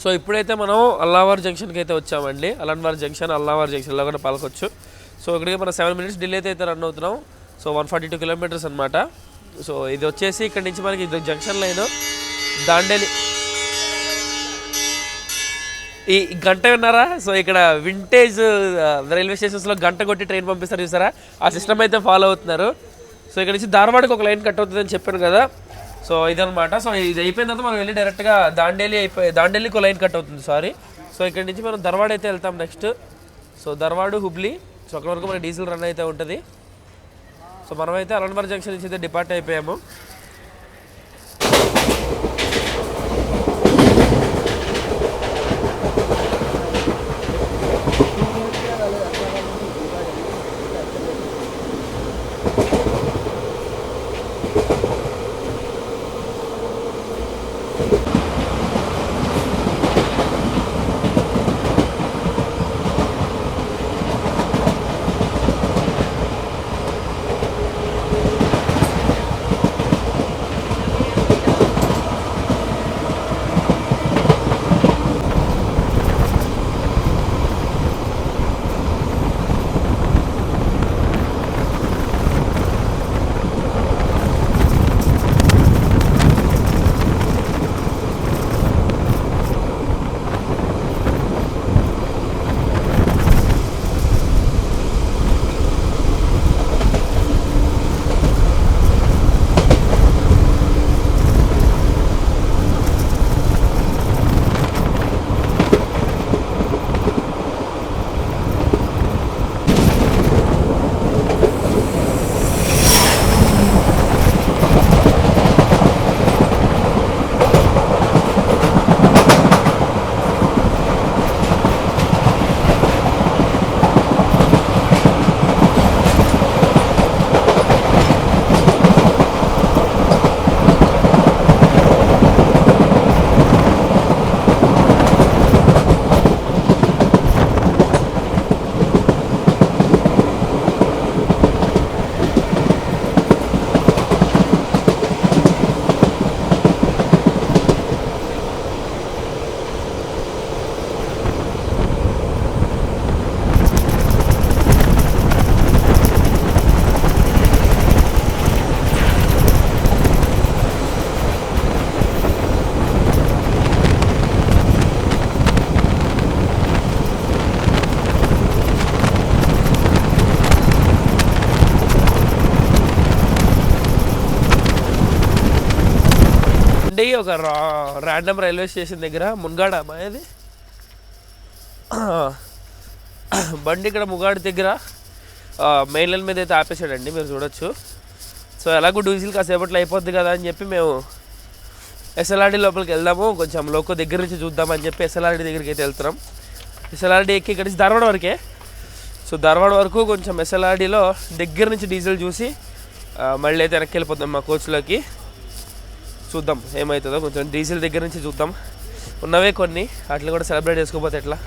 సో ఇప్పుడైతే మనం అల్లావార్ జంక్షన్కి అయితే వచ్చామండి. అలన్వార్ జంక్షన్, అల్లావార్ జంక్షన్లో కూడా పలకొచ్చు. సో ఇక్కడికి మనం 7 మినిట్స్ డిలే అయితే రన్ అవుతున్నాం. సో 142 కిలోమీటర్స్ అనమాట. సో ఇది వచ్చేసి ఇక్కడ నుంచి మనకి ఇది జంక్షన్ లైన్ దాండేలి. ఈ గంట విన్నారా? సో ఇక్కడ వింటేజ్ రైల్వే స్టేషన్స్లో గంట కొట్టి ట్రైన్ పంపిస్తారు చూసారా, ఆ సిస్టమ్ అయితే ఫాలో అవుతున్నారు. సో ఇక్కడ నుంచి ధార్వాడకి ఒక లైన్ కట్ అవుతుందని చెప్పాను కదా. సో ఇదనమాట. సో ఇది అయిపోయిన తర్వాత మనం వెళ్ళి డైరెక్ట్గా దాండేలికి లైన్ కట్ అవుతుంది, సారీ. సో ఇక్కడ నుంచి మనం ధార్వాడ్ అయితే వెళ్తాం next. So Dharwad Hubli, so అక్కడ వరకు మనకి డీజిల్ రన్ అయితే ఉంటుంది. సో మనమైతే అలన్వార్ జంక్షన్ నుంచి అయితే డిపార్ట్ అయిపోయాము. ఒక ర్యాండమ్ రైల్వే స్టేషన్ దగ్గర మున్గాడ అనేది బండి ఇక్కడ ముగాడి దగ్గర మెయిన్ లైన్ మీద అయితే ఆపేసాడండి, మీరు చూడొచ్చు. సో ఎలాగో డీజిల్ కాసేపట్లో అయిపోద్ది కదా అని చెప్పి మేము ఎస్ఎల్ఆర్డీ లోపలికి వెళ్దాము, కొంచెం లోకో దగ్గర నుంచి చూద్దామని చెప్పి ఎస్ఎల్ఆర్డీ దగ్గరికి అయితే వెళ్తున్నాం. ఎస్ఎల్ఆర్డీ ఎక్కి ఇక్కడ నుంచి ధారవాడ వరకే. సో ధారవాడ వరకు కొంచెం ఎస్ఎల్ఆర్డీలో దగ్గర నుంచి డీజిల్ చూసి మళ్ళీ అయితే వెనక్కి వెళ్ళిపోతాం మా కోచ్లోకి. చూద్దాం ఏమవుతుందో, కొంచెం డీజిల్ దగ్గర నుంచి చూద్దాం. ఉన్నవే కొన్ని, వాటిని కూడా సెలబ్రేట్ చేసుకోకపోతే ఎట్లా.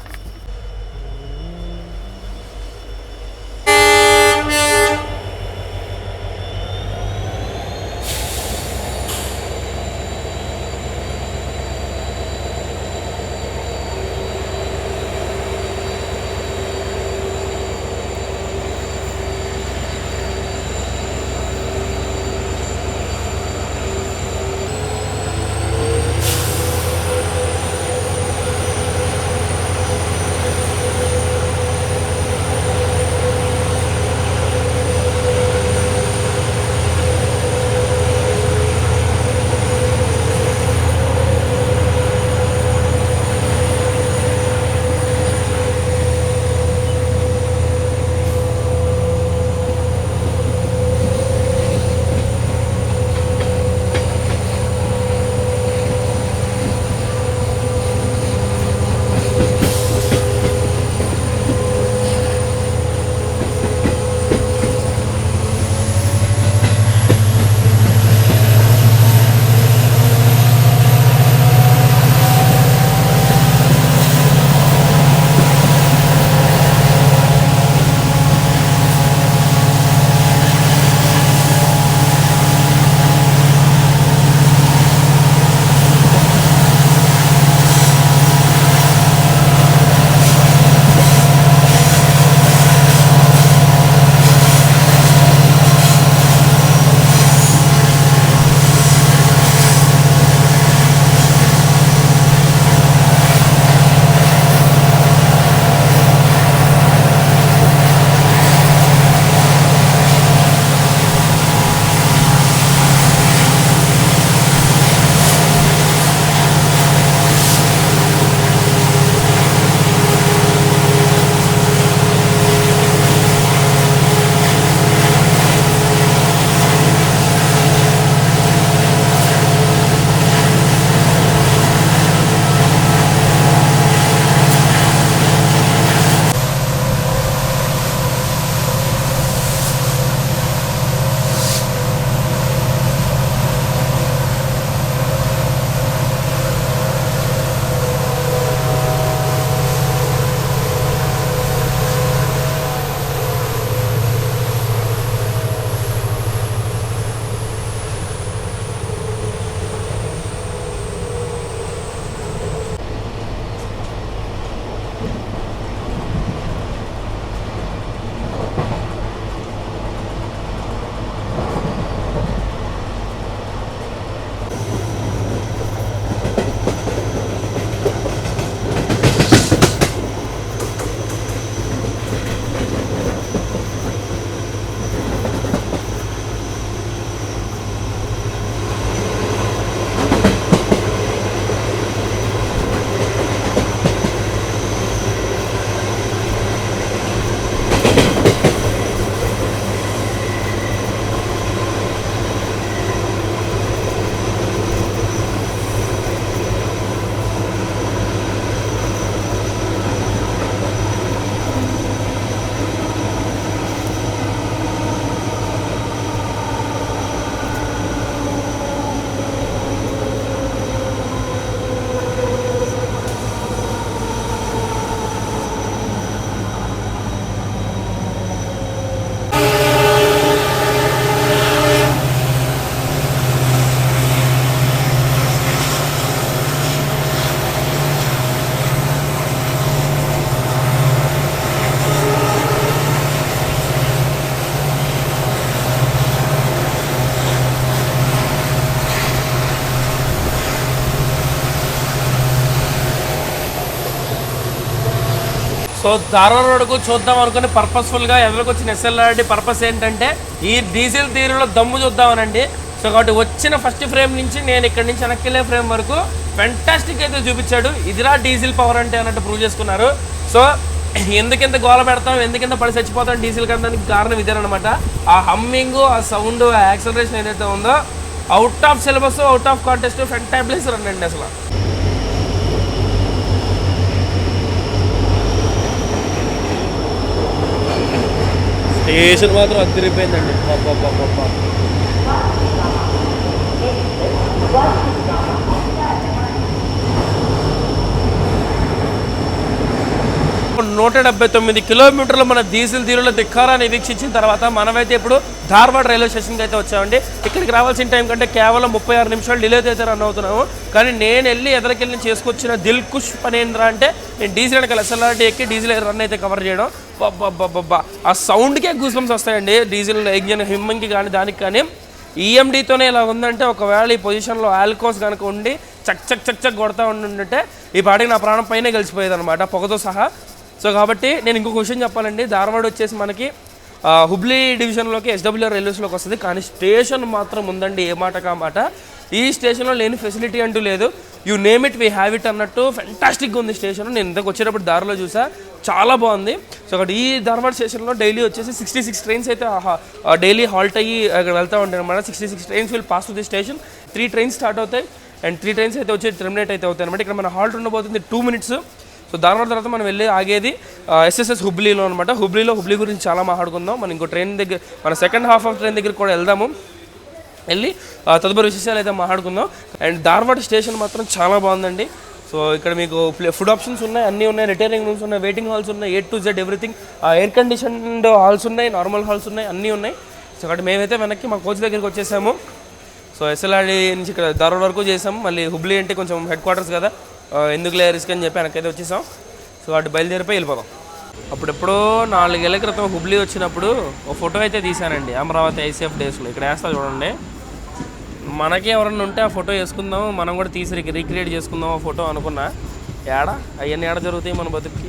సో ధారవాడ రోడ్డుకు చూద్దాం అనుకుని పర్పస్ఫుల్గా ఎదురుకు వచ్చిన ఎస్ఎల్ఆర్డి పర్పస్ ఏంటంటే ఈ డీజిల్ తీరులో దమ్ము చూద్దామనండి. సో కాబట్టి వచ్చిన ఫస్ట్ ఫ్రేమ్ నుంచి నేను ఇక్కడ నుంచి వెనక్కిలే ఫ్రేమ్ వరకు ఫెంటాస్టిక్ అయితే చూపించాడు. ఇదిరా డీజిల్ పవర్ అంటే అన్నట్టు ప్రూవ్ చేసుకున్నారు. సో ఎందుకింత గోల పెడతాం, ఎందుకింత పడి చచ్చిపోతాం డీజిల్ కనడానికి కారణం ఇదేనమాట. ఆ హమ్మింగ్, ఆ సౌండ్, ఆ యాక్సలరేషన్ ఏదైతే ఉందో out of syllabus, out of contest, ఫెంటాబ్లెస్ run అండి అసలు. స్టేషన్ మాత్రం అదిరిపోయిందండి. పాప 179 కిలోమీటర్లు మన డీజిల్ తీరులో ధిక్కారాన్ని వీక్షించిన తర్వాత మనమైతే ఇప్పుడు ధార్వాడ్ రైల్వే స్టేషన్కి అయితే వచ్చామండి. ఇక్కడికి రావాల్సిన టైం కంటే కేవలం 36 నిమిషాలు డిలే అయితే రన్ అవుతున్నాము. కానీ నేను వెళ్ళి ఎదరికెళ్ళి చేసుకొచ్చిన దిల్ కుష్ పనేంద్ర అంటే నేను డీజిల్ వెనకాల ఎస్ఎల్ఆర్టీ ఎక్కి డీజిల్ రన్ అయితే కవర్ చేయడం. ఆ సౌండ్కే గూస్బంప్స్ వస్తాయండి. డీజిల్ ఇంజన్ హిమ్మింగ్కి కానీ దానికి కానీ. ఈఎండీతోనే ఇలా ఉందంటే ఒకవేళ ఈ పొజిషన్లో ఆల్కోస్ కనుక ఉండి చక్ చక్ చక్ చక్ కొడతా ఉండుంటే ఈ పాటికి నా ప్రాణం పైనే గెలిచిపోయేది అనమాట, పొగతో సహా. సో కాబట్టి నేను ఇంకొక విషయం చెప్పాలండి. ధార్వాడ్ వచ్చేసి మనకి హుబ్లీ డివిజన్లోకి ఎస్డబ్ల్యూఆర్ రైల్వేస్లోకి వస్తుంది. కానీ స్టేషన్ మాత్రం ఉందండి, ఏ మాట కామాట. ఈ స్టేషన్లో లేని ఫెసిలిటీ అంటూ లేదు. You name it we have it అన్నట్టు ఫెంటాస్టిక్గా ఉంది స్టేషన్. నేను ఇంతకు వచ్చేటప్పుడు దారిలో చూసా, చాలా బాగుంది. సో అక్కడ ఈ ధార్వాడ్ స్టేషన్లో డైలీ వచ్చేసి 66 ట్రైన్స్ అయితే డైలీ హాల్ట్ అయ్యి అక్కడ వెళ్తూ ఉంటాయి అనమాట. 66 trains will pass to the station. 3 trains start అవుతాయి అండ్ 3 ట్రైన్స్ అయితే వచ్చి టెర్మినేట్ అయితే అవుతాయి అనమాట. ఇక్కడ మన హాల్ట్ ఉండబోతుంది 2 minutes. సో ధార్వాడ్ తర్వాత మనం వెళ్ళి ఆగేది ఎస్ఎస్ఎస్ హుబ్లీలో అనమాట. హుబ్లీ గురించి చాలా మాట్లాడుకుందాం. మనం ఇంకో ట్రైన్ దగ్గర, మన సెకండ్ హాఫ్ ఆఫ్ ట్రైన్ దగ్గర కూడా వెళ్దాము. వెళ్ళి తదుపరి విశేషాలు అయితే మాట్లాడుకుందాం. అండ్ ధార్వాడ్ స్టేషన్ మాత్రం చాలా బాగుందండి. సో ఇక్కడ మీకు ఫుడ్ ఆప్షన్స్ ఉన్నాయి, అన్నీ ఉన్నాయి, రిటైరింగ్ రూమ్స్ ఉన్నాయి, వెయిటింగ్ హాల్స్ ఉన్నాయి, A to Z everything. Air conditioned halls ఉన్నాయి, నార్మల్ హాల్స్ ఉన్నాయి, అన్నీ ఉన్నాయి. సో అక్కడ మేమైతే వెనక్కి మా కోచ్ దగ్గరికి వచ్చేసాము. సో ఎస్ఎల్ఆర్డీ నుంచి ఇక్కడ ధార్వాడ్ వరకు చేసాము. మళ్ళీ హుబ్లీ అంటే కొంచెం హెడ్ క్వార్టర్స్ కదా, ఎందుకులే రిస్క్ అని చెప్పి వెనకైతే వచ్చేసాం. సో అటు బయలుదేరిపోయి వెళ్ళిపోదాం. అప్పుడెప్పుడో 4 ఏళ్ల క్రితం హుబ్లీ వచ్చినప్పుడు ఒక ఫోటో అయితే తీశానండి, అమరావతి ఐసీఎఫ్ డేస్లో. ఇక్కడ వేస్తా చూడండి. మనకి ఎవరన్నా ఉంటే ఆ ఫోటో వేసుకుందాం, మనం కూడా తీసి రీక్రియేట్ చేసుకుందాం ఆ ఫోటో అనుకున్నా. అవన్నీ ఏడ జరుగుతాయి మన బతుక్కి.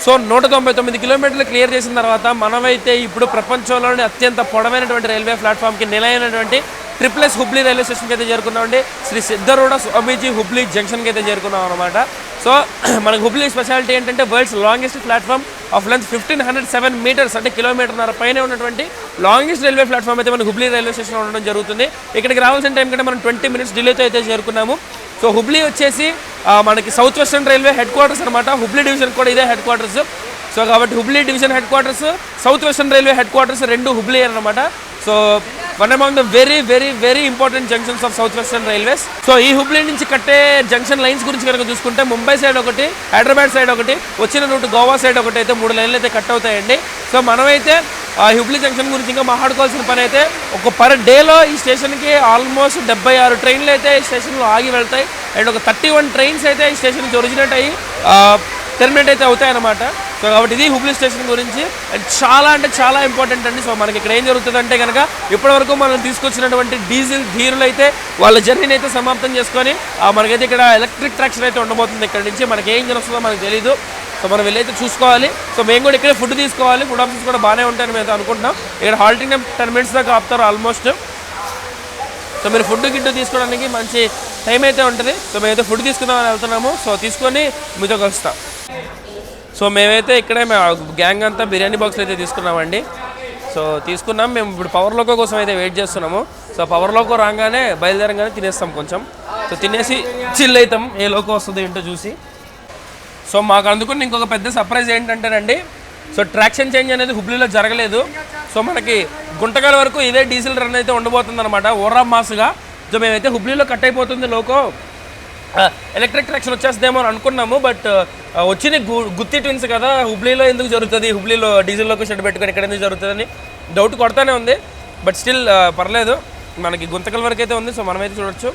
సో 199 కిలోమీటర్లు క్లియర్ చేసిన తర్వాత మనమైతే ఇప్పుడు ప్రపంచంలోని అత్యంత పొడవైనటువంటి రైల్వే ప్లాట్ఫామ్కి నిలైనటువంటి ట్రిప్లెస్ హుబ్లీ రైల్వే స్టేషన్కి అయితే చేరుకున్నామండి. శ్రీ సిద్ధరూఢ స్వామీజీ హుబ్లీ జంక్షన్కి అయితే చేరుకున్నాం అనమాట. సో మనకు హుబ్లీ స్పెషాలిటీ ఏంటంటే world's longest platform of length 1507 metres, అంటే కిలోమీటర్న్నర పైన ఉన్నటువంటి లాంగెస్ట్ రైల్వే ప్లాట్ఫామ్ అయితే మనకు హుబ్లీ రైల్వే స్టేషన్లో ఉండడం జరుగుతుంది. ఇక్కడికి రావాల్సిన టైం కంటే మనం 20 మినిట్స్ డిలేతో అయితే చేరుకున్నాము. సో హుబ్లీ వచ్చేసి మనకి south western railway head quarters అనమాట. హుబ్లీ డివిజన్ కూడా ఇదే హెడ్ క్వార్టర్స్. సో కాబట్టి Hubli division head quarters, south western railway head quarters రెండు హుబ్లీ అనమాట. So one among the very very very important junctions of south western railways. So ఈ హుబ్లీ నుంచి కట్టే junction lines గురించి కనుక చూసుకుంటే ముంబై సైడ్ ఒకటి, హైదరాబాద్ సైడ్ ఒకటి, వచ్చిన రూట్ గోవా సైడ్ ఒకటి అయితే 3 లైన్లు అయితే కట్ అవుతాయండి. సో మనమైతే ఆ హుబ్లీ జంక్షన్ గురించి ఇంకా మాట్లాడుకోవాల్సిన పని అయితే ఒక పర్ డేలో ఈ స్టేషన్కి ఆల్మోస్ట్ 76 ట్రైన్లు అయితే ఈ స్టేషన్లో ఆగి వెళ్తాయి. అండ్ ఒక 31 ట్రైన్స్ అయితే ఈ స్టేషన్ నుంచి ఒరిజినేట్ అయ్యి టెర్మినేట్ అయితే అవుతాయి అనమాట. సో కాబట్టి ఇది హుబ్లీ స్టేషన్ గురించి. అండ్ చాలా అంటే చాలా ఇంపార్టెంట్ అండి. సో మనకి ఇక్కడ ఏం జరుగుతుందంటే కనుక ఇప్పటివరకు మనం తీసుకొచ్చినటువంటి డీజిల్ ధీరులు అయితే వాళ్ళ జర్నీని అయితే సమాప్తం చేసుకొని మనకైతే ఇక్కడ ఎలక్ట్రిక్ ట్రాక్షన్ అయితే ఉండబోతుంది. ఇక్కడ నుంచి మనకి ఏం జరుగుతుందో మనకు తెలియదు. సో మనం వెళ్ళైతే చూసుకోవాలి. సో మేము కూడా ఇక్కడే ఫుడ్ తీసుకోవాలి. ఫుడ్ ఆప్షన్స్ కూడా బాగానే ఉంటాయని మేము అనుకుంటున్నాం. ఇక్కడ హాల్టింగ్ 10 మినిట్స్ దాకా ఆపుతారు ఆల్మోస్ట్. సో మీరు ఫుడ్ గిడ్డు తీసుకోవడానికి మంచి టైం అయితే ఉంటుంది. సో మేమైతే ఫుడ్ తీసుకుందామని వెళ్తున్నాము. సో తీసుకొని మీతో కలుస్తాం. సో మేమైతే ఇక్కడే గ్యాంగ్ అంతా బిర్యానీ బాక్స్లు అయితే తీసుకున్నామండి. సో తీసుకున్నాం. మేము ఇప్పుడు పవర్ లోకో కోసం అయితే వెయిట్ చేస్తున్నాము. సో పవర్ లోకో రాగానే బయలుదేరంగానే తినేస్తాం కొంచెం. సో తినేసి చిల్ అవుతాం ఏ లోకో వస్తుందో ఏంటో చూసి. సో మాకు అందుకుని ఇంకొక పెద్ద సర్ప్రైజ్ ఏంటంటేనండి, సో ట్రాక్షన్ చేంజ్ అనేది హుబ్లీలో జరగలేదు. సో మనకి గుంటకల్ వరకు ఇదే డీజిల్ రన్ అయితే ఉండబోతుంది అనమాట ఓరా మాస్గా. సో మేమైతే హుబ్లీలో కట్ అయిపోతుంది లోకో, ఎలక్ట్రిక్ ట్రాక్షన్ వచ్చేస్తుందేమో అని అనుకున్నాము. బట్ వచ్చింది గుత్తి ట్విన్స్ కదా, హుబ్లీలో ఎందుకు జరుగుతుంది, హుబ్లీలో డీజిల్ లోకో షెడ్ పెట్టుకొని ఇక్కడ ఎందుకు జరుగుతుందని డౌట్ కొడతానే ఉంది. బట్ స్టిల్ పర్లేదు, మనకి గుంతకల్ వరకు అయితే ఉంది. సో మనమైతే చూడొచ్చు.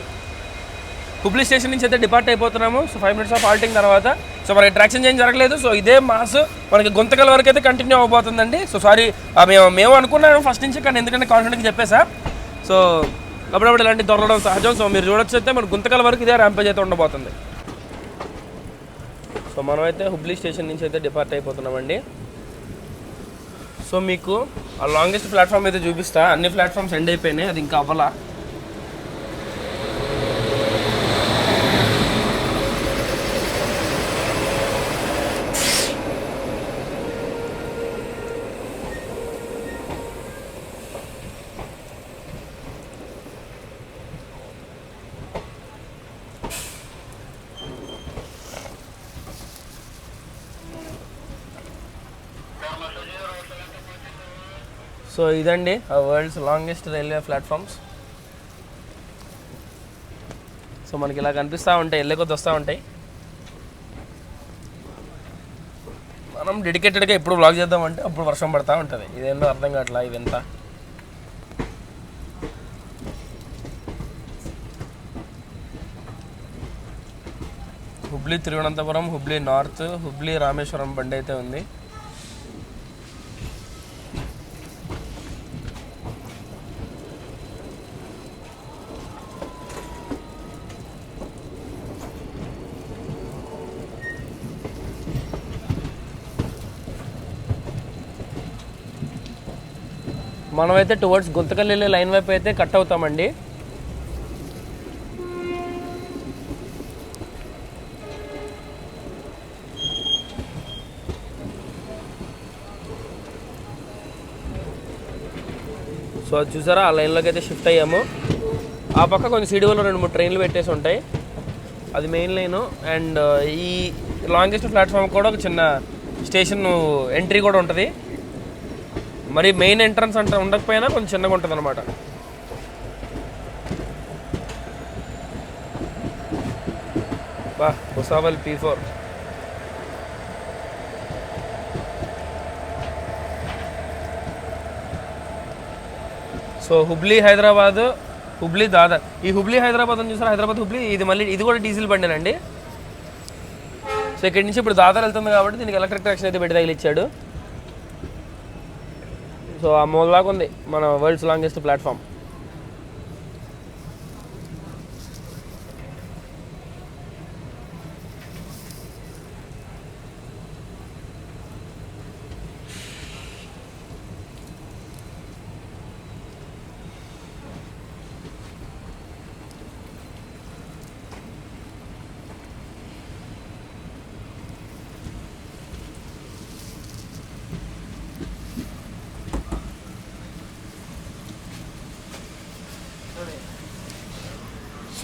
హుబ్లీ స్టేషన్ నుంచి అయితే డిపార్ట్ అయిపోతున్నాము. సో 5 మినిట్స్ ఆఫ్ హాల్టింగ్ తర్వాత. సో మనకి ట్రాక్షన్ చేంజ్ జరగలేదు. సో ఇదే మాస్ మనకి గుంతకల్ వరకు అయితే కంటిన్యూ అవబోతుందండి. సో సారీ, మేము అనుకున్నాము ఫస్ట్ నుంచి, కానీ ఎందుకంటే కాన్ఫిడెంట్గా చెప్పేసా. సో అప్పుడప్పుడు ఇలాంటి దొరకడం సహజం. సో మీరు చూడొచ్చు అయితే మన గుంతకల్ వరకు ఇదే ర్యాంపేజ్ అయితే ఉండబోతుంది. సో మనమైతే హుబ్లీ స్టేషన్ నుంచి అయితే డిపార్ట్ అయిపోతున్నామండి. సో మీకు ఆ లాంగెస్ట్ ప్లాట్ఫామ్ అయితే చూపిస్తా. అన్ని ప్లాట్ఫామ్స్ ఎండ్ అయిపోయినాయి, అది ఇంకా అవ్వాలా. సో ఇదండి ఆ world's longest railway platforms. So మనకి ఇలా కనిపిస్తూ ఉంటాయి, వెళ్ళే కొద్ది వస్తూ ఉంటాయి. మనం డెడికేటెడ్గా ఎప్పుడు బ్లాగ్ చేద్దామంటే అప్పుడు వర్షం పడుతూ ఉంటుంది. ఇదేంటో అర్థం కావట్లా ఇదంతా. హుబ్లీ తిరువనంతపురం, హుబ్లీ నార్త్, హుబ్లీ రామేశ్వరం బండి అయితే ఉంది. మనమైతే టువర్డ్స్ గుంతకల్ వెళ్ళే లైన్ వైపు అయితే కట్ అవుతామండి. సో అది చూసారా, ఆ లైన్లోకి అయితే షిఫ్ట్ అయ్యాము. ఆ పక్క కొంచెం సిడిఓలో 2-3 ట్రైన్లు పెట్టేసి ఉంటాయి, అది మెయిన్ లైను. అండ్ ఈ లాంగెస్ట్ ప్లాట్ఫామ్ కూడా ఒక చిన్న స్టేషన్ ఎంట్రీ కూడా ఉంటుంది. మరి మెయిన్ ఎంట్రన్స్ అంటే ఉండకపోయినా కొంచెం చిన్నగా ఉంటుంది అనమాట. బా భుసావల్ P4. సో హుబ్లీ హైదరాబాద్, హుబ్లీ దాదర్. ఈ హుబ్లీ హైదరాబాద్ అని చూసారు, హైదరాబాద్ హుబ్లీ. ఇది మళ్ళీ ఇది కూడా డీజిల్ బండేనండి. సో ఇక్కడి నుంచి ఇప్పుడు దాదర్ వెళ్తుంది కాబట్టి దీనికి ఎలక్ట్రిక్ ట్రాక్షన్ అయితే పెట్టి తగిలిచ్చాడు. సో ఆ మూలలాగా ఉంది మన వరల్డ్స్ లాంగెస్ట్ ప్లాట్ఫామ్.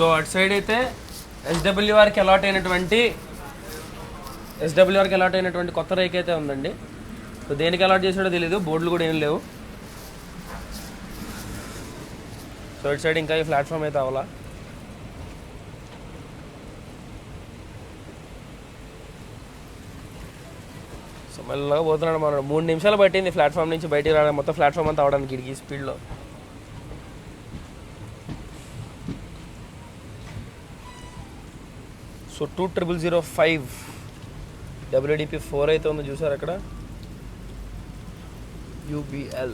సో అటు సైడ్ అయితే ఎస్డబ్ల్యూఆర్కి అలాట్ అయినటువంటి కొత్త రేక్ అయితే ఉందండి. సో దేనికి అలాట్ చేసాడో తెలీదు, బోర్డులు కూడా ఏం లేవు. సో ఇటు సైడ్ ఇంకా ఈ ప్లాట్ఫామ్ అయితే అవ్వాలా. సో మెల్లగా పోతున్నాడు మనం. 3 నిమిషాలు పట్టింది ప్లాట్ఫామ్ నుంచి బయటికి రావడానికి, మొత్తం ప్లాట్ఫామ్ అంతా అవడానికి ఇడికి స్పీడ్లో. సో 2005 WDP4 అయితే ఉంది చూసారు అక్కడ, UBL.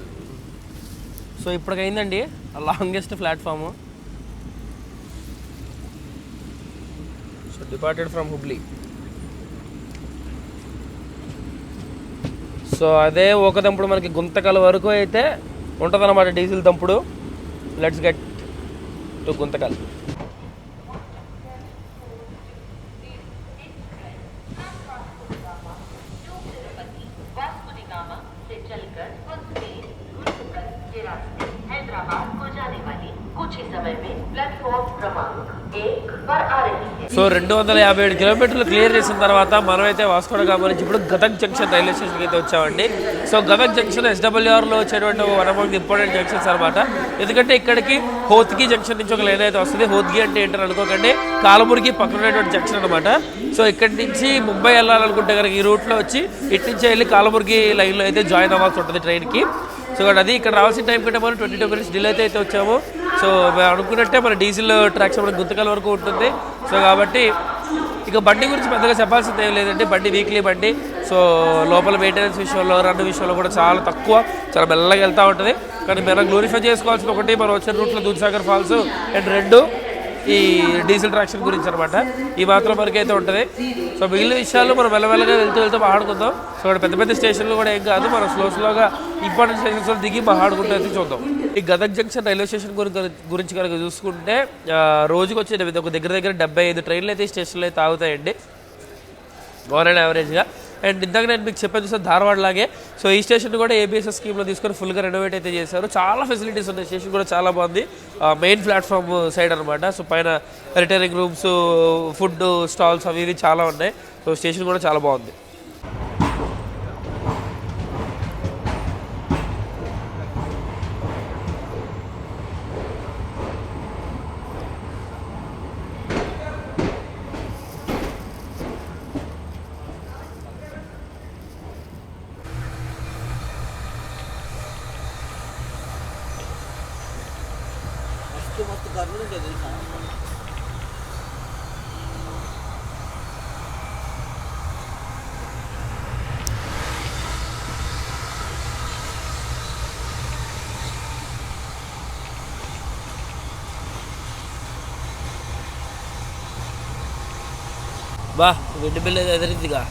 సో ఇప్పటికైందండి longest platform. So departed from Hubli. So అదే ఒక దంపుడు మనకి గుంతకల్ వరకు అయితే ఉంటుందన్నమాట డీజిల్ దంపుడు. Let's get to Guntakal. So 257 కిలోమీటర్లు క్లియర్ చేసిన తర్వాత మనమైతే వాస్కో డ గామా నుంచి ఇప్పుడు గదగ్ జంక్షన్ రైల్వే స్టేషన్కి అయితే వచ్చామండి. సో గదగ్ జంక్షన్ SWRలో వచ్చేటువంటి one of the important junctions అనమాట. ఎందుకంటే ఇక్కడికి హోత్గి జంక్షన్ నుంచి ఒక లైన్ అయితే వస్తుంది. హోత్గి అంటే ఏంటని అనుకోకండి, కాలబుర్గి పక్కన ఉన్నటువంటి జంక్షన్ అనమాట. సో ఇక్కడి నుంచి ముంబై వెళ్ళాలనుకుంటే కనుక ఈ రూట్లో వచ్చి ఇటు నుంచి వెళ్ళి కాలబుర్గి లైన్లో అయితే జాయిన్ అవ్వాల్సి ఉంటుంది ట్రైన్కి. సో అది ఇక్కడ రావాల్సిన టైం కంటే మనం 22 మినిట్స్ డిలే అయితే వచ్చాము. సో మేము అనుకున్నట్టే మన డీజిల్ ట్రాక్స్ మన గుంతకల్ వరకు ఉంటుంది. సో కాబట్టి ఇక బండి గురించి పెద్దగా చెప్పాల్సింది ఏం లేదండి. బండి వీక్లీ బండి. సో లోపల మెయింటెనెన్స్ విషయంలో, రన్ విషయంలో కూడా చాలా తక్కువ, చాలా మెల్లగా వెళ్తూ ఉంటుంది. కానీ మనం గ్లోరిఫై చేసుకోవాల్సిన ఒకటి మనం వచ్చిన రూట్లో దూద్సాగర్ ఫాల్స్ అండ్ 2 ఈ డీజిల్ ట్రాక్షన్ గురించి అనమాట. ఈ మాత్రం మనకైతే ఉంటుంది. సో మిగిలిన విషయాలు మనం మెల్లమెల్లగా వెళ్తూ మాట్లాడుకుందాం. సో ఇక్కడ పెద్ద పెద్ద స్టేషన్లు కూడా ఏం కాదు, మనం స్లోగా ఇంపార్టెంట్ స్టేషన్స్లో దిగి మాట్లాడుకుంటూ అయితే చూద్దాం. ఈ గదగ్ జంక్షన్ రైల్వే స్టేషన్ గురించి కనుక చూసుకుంటే రోజుకి వచ్చే ఒక దగ్గర 75 ట్రైన్లు అయితే ఈ స్టేషన్లో అయితే ఆగుతాయండి ఆన్ అండ్ యావరేజ్గా. అండ్ ఇందాక నేను మీకు చెప్పాను చూసాను ధార్వాడ్ లాగే. సో ఈ స్టేషన్ కూడా ABSS స్కీమ్లో తీసుకొని ఫుల్గా రెనోవేట్ అయితే చేశారు. చాలా ఫెసిలిటీస్ ఉన్నాయి. స్టేషన్ కూడా చాలా బాగుంది. మెయిన్ ప్లాట్ఫామ్ సైడ్ అనమాట. సో పైన రిటైరింగ్ రూమ్స్, ఫుడ్ స్టాల్స్ అవి ఇవి చాలా ఉన్నాయి. సో స్టేషన్ కూడా చాలా బాగుంది. బా వెండి బిల్ ఎదిరిందిగా.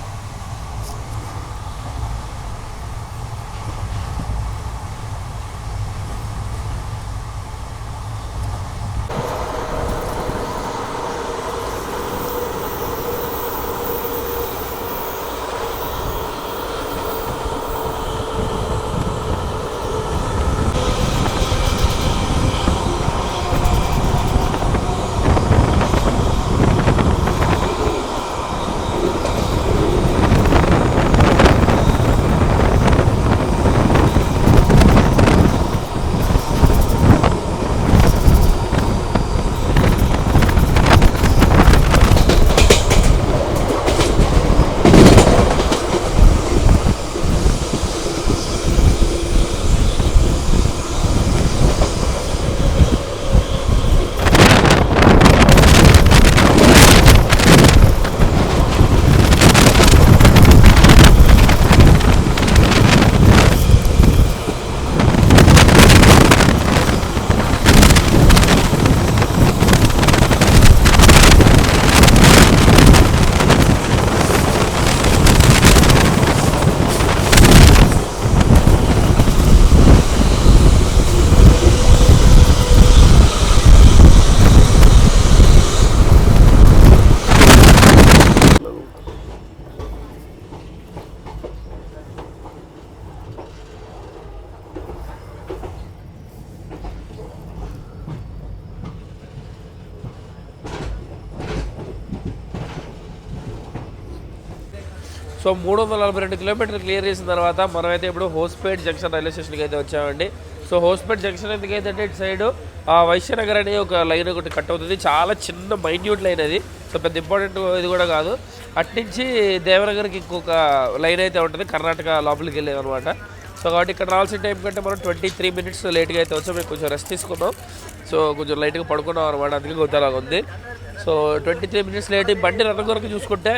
సో 342 కిలోమీటర్లు క్లియర్ చేసిన తర్వాత మనమైతే ఇప్పుడు హోస్పేట్ జంక్షన్ రైల్వే స్టేషన్కి అయితే వచ్చామండి. సో హోస్పేట్ జంక్షన్ ఎందుకైతే అంటే ఇటు సైడ్ వైశ్యనగర్ అనే ఒక లైన్ ఒకటి కట్ అవుతుంది, చాలా చిన్న మైన్యూట్ లైన్ అది. సో పెద్ద ఇంపార్టెంట్ ఇది కూడా కాదు. అట్నుంచి దేవనగర్కి ఇంకొక లైన్ అయితే ఉంటుంది, కర్ణాటక లోపలికి వెళ్ళేది అనమాట. సో కాబట్టి ఇక్కడ రావాల్సిన టైం కంటే మనం 23 మినిట్స్ లేట్గా అయితే వచ్చాం. మేము కొంచెం రెస్ట్ తీసుకున్నాం, సో కొంచెం లైట్గా పడుకున్నాం అనమాట, అందుకే కొద్దిలాగా ఉంది. So 23 minutes late. బండి రన్నింగ్ వరకు చూసుకుంటే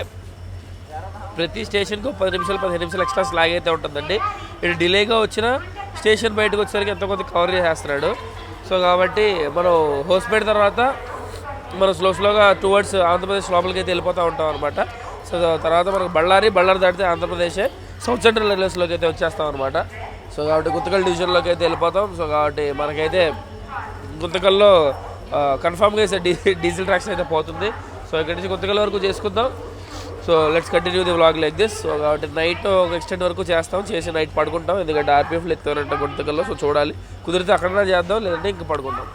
ప్రతి స్టేషన్కు 10 నిమిషాలు 15 నిమిషాలు ఎక్స్ట్రా స్లాగ్ అయితే ఉంటుందండి. ఇది డిలేగా వచ్చిన స్టేషన్ బయటకు వచ్చేసరికి ఎంతో కొంత కవర్ చేసేస్తున్నాడు. సో కాబట్టి మనం హోస్పేట్ తర్వాత మనం స్లోగా టువర్డ్స్ ఆంధ్రప్రదేశ్ లోపలికి అయితే వెళ్ళిపోతూ ఉంటాం అనమాట. సో తర్వాత మనకు బళ్ళారి దాటితే ఆంధ్రప్రదేశ్ సౌత్ సెంట్రల్ రైల్వేస్లోకి అయితే వచ్చేస్తాం అనమాట. సో కాబట్టి గుంతకల్ డివిజన్లోకి అయితే వెళ్ళిపోతాం. సో కాబట్టి మనకైతే గుంతకల్లో కన్ఫామ్గా అయితే డీజిల్ ట్రాక్స్ అయితే పోతుంది. సో ఇక్కడి నుంచి గుంతకల్ వరకు చేసుకుందాం. So let's continue the vlog like this. So కాబట్టి నైట్ ఒక ఎక్స్టెండ్ వరకు చేసి నైట్ పడుకుంటాం, ఎందుకంటే ఆర్పిఎఫ్లు ఎత్తానంట గుంతకల్లో. సో చూడాలి, కుదిరితే అక్కడ చేద్దాం, లేదంటే ఇంక పడుకుందాం.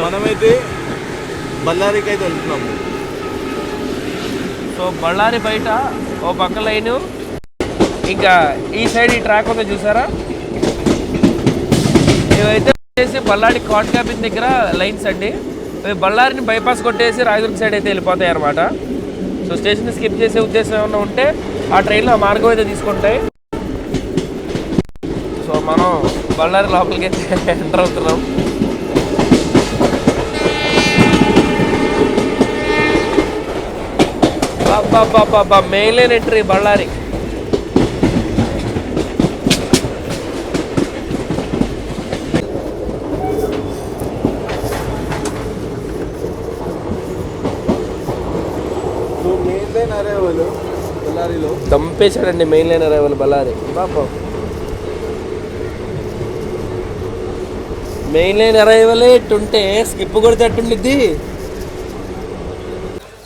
మనమైతే బళ్ళారికి అయితే వెళ్తున్నాము. సో బళ్ళారి బయట ఓ పక్క లైను, ఇంకా ఈ సైడ్ ఈ ట్రాక్ ఉందో చూసారా, ఇవైతే వచ్చేసి బళ్ళారి కాట్ క్యాబిన్ దగ్గర లైన్స్ అండి. అవి బళ్ళారిని బైపాస్ కొట్టేసి రాయదుర్గ సైడ్ అయితే వెళ్ళిపోతాయి అనమాట. సో స్టేషన్ స్కిప్ చేసే ఉద్దేశం ఏమైనా ఉంటే ఆ ట్రైన్లో ఆ మార్గం అయితే తీసుకుంటాయి. సో మనం బళ్ళారి లోపలికి అయితే ఎంటర్ అవుతున్నాం. బాబా మెయిన్ లైన్ ఎంట్రీ బళ్ళారి. బళ్ళారిలో దంపేశాడండి మెయిన్ లైన్ అరైవల్ బళ్ళారి. బాబా మెయిన్ లైన్ అరైవలే ఇట్టుంటే స్కిప్ కొడితే అట్టుండిద్ది.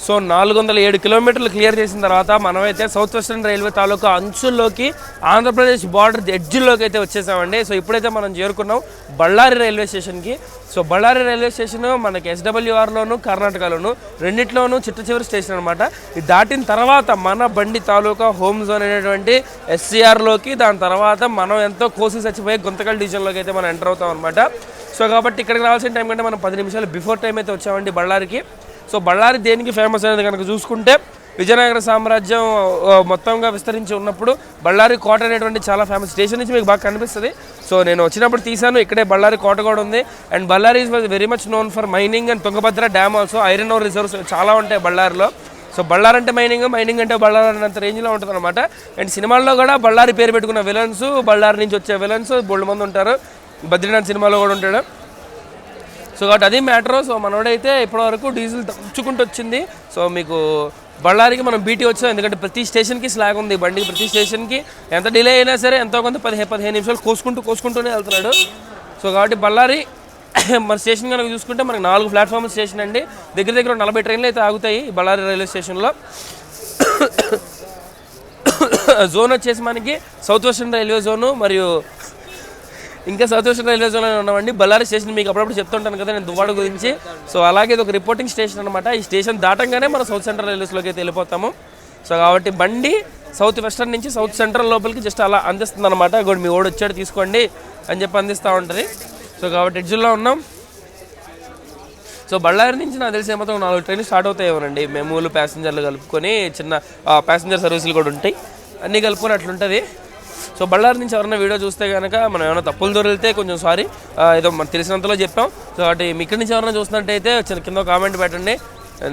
సో 407 కిలోమీటర్లు క్లియర్ చేసిన తర్వాత మనమైతే సౌత్ వెస్టర్న్ రైల్వే తాలూకా అంచుల్లోకి ఆంధ్రప్రదేశ్ బార్డర్ ఎడ్జ్లోకి అయితే వచ్చేసామండి. సో ఇప్పుడైతే మనం చేరుకున్నాం బళ్ళారి రైల్వే స్టేషన్కి. సో బళ్ళారి రైల్వే స్టేషన్ మనకి SWRలోను కర్ణాటకలోను రెండిట్లోనూ చిట్ట చివరి స్టేషన్ అనమాట. ఇది దాటిన తర్వాత మన బండి తాలూకా హోమ్ జోన్ అనేటువంటి SCRలోకి, దాని తర్వాత మనం ఎంతో కోసి చచ్చిపోయే గుంతకల్ డివిజన్లోకి అయితే మనం ఎంటర్ అవుతాం అనమాట. సో కాబట్టి ఇక్కడికి రావాల్సిన టైం కంటే మనం 10 నిమిషాలు బిఫోర్ టైం అయితే వచ్చామండి బళ్ళారికి. సో బళ్ళారి దేనికి ఫేమస్ అనేది కనుక చూసుకుంటే, విజయనగర సామ్రాజ్యం మొత్తంగా విస్తరించి ఉన్నప్పుడు బళ్ళారి కోట అనేటువంటి చాలా ఫేమస్. స్టేషన్ నుంచి మీకు బాగా కనిపిస్తుంది. సో నేను వచ్చినప్పుడు తీసాను, ఇక్కడే బళ్ళారి కోట కూడా ఉంది. And Bellary is very much known for mining and Tungabhadra dam also. Iron ore reserves చాలా ఉంటాయి బళ్ళారిలో. సో బళ్ళారి అంటే మైనింగ్ అంటే బళ్ళారి అన్నంత రేంజ్లో ఉంటుంది అనమాట. అండ్ సినిమాల్లో కూడా బళ్ళారి పేరు పెట్టుకున్న విలన్స్, బళ్ళారి నుంచి వచ్చే విలన్స్ బోల్డ్ మంది ఉంటారు. బద్రీనాథ్ సినిమాలో కూడా ఉంటాడు. సో కాబట్టి అది మ్యాటర్. సో మనోడైతే ఇప్పటివరకు డీజిల్ దంచుకుంటూ వచ్చింది. సో మీకు బళ్ళారికి మనం బీటీ వచ్చాం, ఎందుకంటే ప్రతి స్టేషన్కి స్లాగ్ ఉంది బండికి. ప్రతి స్టేషన్కి ఎంత డిలే అయినా సరే ఎంతో కొంత 15 నిమిషాలు కోసుకుంటూనే వెళ్తున్నాడు. సో కాబట్టి బళ్ళారి మన స్టేషన్ కనుక చూసుకుంటే మనకి 4 ప్లాట్ఫామ్ స్టేషన్ అండి. దగ్గర 40 ట్రైన్లు అయితే ఆగుతాయి బళ్ళారి రైల్వే స్టేషన్లో. జోన్ వచ్చేసి మనకి సౌత్ వెస్టర్న్ రైల్వే జోను మరియు ఇంకా సౌత్ వెస్టర్న్ రైల్వే జోన్లో ఉన్నామండి. బళ్ళారి స్టేషన్ మీకు అప్పుడప్పుడు చెప్తుంటాను కదా నేను దువ్వాడ గురించి. సో అలాగే ఇది ఒక రిపోర్టింగ్ స్టేషన్ అనమాట. ఈ స్టేషన్ దాటంగానే మనం సౌత్ సెంట్రల్ రైల్వేస్లోకి అయితే వెళ్ళిపోతాము. సో కాబట్టి బండి సౌత్ వెస్టర్న్ నుంచి సౌత్ సెంట్రల్ లోపలికి జస్ట్ అలా అందిస్తుంది అనమాట. ఇప్పుడు మీ ఓడి వచ్చాడు తీసుకోండి అని చెప్పి అందిస్తూ ఉంటుంది. సో కాబట్టి ఎడ్జ్లో ఉన్నాం. సో బళ్ళారి నుంచి నాకు తెలిసి ఏమాత్రం 4 ట్రైన్లు స్టార్ట్ అవుతాయేమోనండి. మెమూలు ప్యాసింజర్లు కలుపుకొని చిన్న ప్యాసింజర్ సర్వీసులు కూడా ఉంటాయి, అన్నీ కలుపుకొని అట్లుంటుంది. సో బళ్ళారి నుంచి ఎవరైనా వీడియో చూస్తే కనుక మనం ఏమైనా తప్పులు దొరికితే కొంచెం సారీ, ఏదో మనకు తెలిసినంతలో చెప్పాం. సో అటు ఇక్కడి నుంచి ఎవరైనా చూసినట్టయితే కింద కామెంట్ పెట్టండి,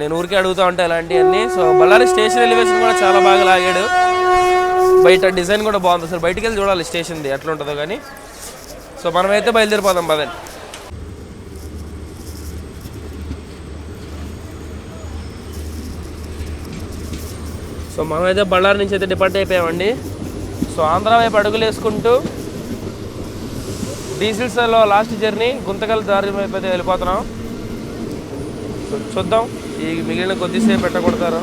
నేను ఊరికే అడుగుతూ ఉంటాను ఇలాంటివన్నీ. సో బళ్ళారి స్టేషన్ ఎలివేషన్ కూడా చాలా బాగా లాగాడు. బయట డిజైన్ కూడా బాగుంది. అసలు బయటికి వెళ్ళి చూడాలి స్టేషన్ది ఎట్లా ఉంటుందో కానీ. సో మనమైతే బయలుదేరిపోదాం పదండి. సో మనమైతే బళ్ళారి నుంచి అయితే డిపార్ట్ అయిపోయామండి. సో ఆంధ్ర వైపు అడుగులు వేసుకుంటూ డీజిల్స్లో లాస్ట్ జర్నీ గుంతకల్ దారి వైపు అయితే వెళ్ళిపోతున్నాం. సో చూద్దాం ఈ మిగిలిన కొద్దిసేపు పెట్టకూడతారు.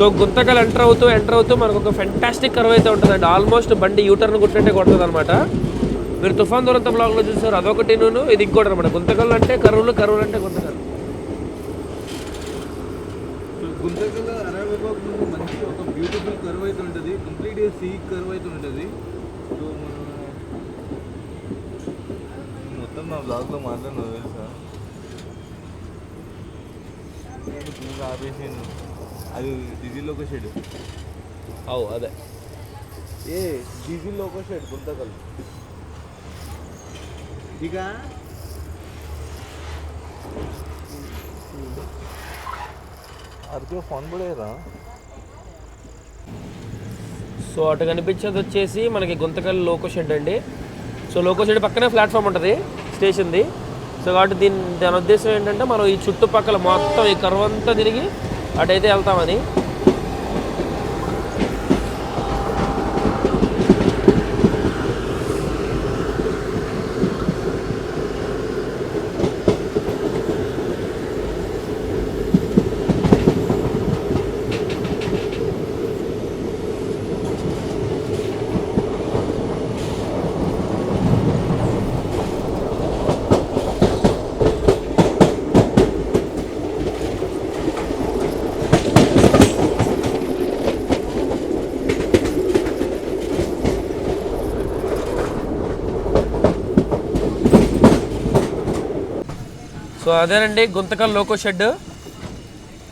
సో గుంతకల్ ఎంటర్ అవుతూ మనకు ఒక ఫెంటాస్టిక్ కర్వ్ అయితే ఉంటుందండి. ఆల్మోస్ట్ బండి యూటర్న్ కొట్టినట్టే కొడుతుంది అనమాట. మీరు తుఫాన్ దూరంత బ్లాగ్లో చూసారు, అదొకటి ఇది ఇంకోటి అనమాట. గుంతకల్ అంటే కరువులు అంటే గుంతకల్. గుంతకల్ అరవిబాగ్ నుండి మంచి ఒక బ్యూటిఫుల్ కర్వ్ అయితే ఉంటుంది, కంప్లీట్గా సీ కర్వ్ అయితే ఉంటుంది. సో మొత్తం నా బ్లాగ్లో మాట్లాడినా తెలుసా, నేను ఆపేసాను. అది డీజిల్ లోకో షెడ్. అదే డీజిల్ లోకో షెడ్ గుంతకల్. ఇక అదికే ఫోన్ పడేరా. సో అటు కనిపించేది వచ్చేసి మనకి గుంతకల్ లోకో షెడ్ అండి. సో లోకో షెడ్ పక్కనే ప్లాట్ఫామ్ ఉంటుంది స్టేషన్ది. సో కాబట్టి దాని ఉద్దేశం ఏంటంటే మనం ఈ చుట్టుపక్కల మొత్తం ఈ కర్వ్ అంతా తిరిగి అటైతే వెళ్తామని. సో అదేనండి గుంతకల్ లోకో షెడ్,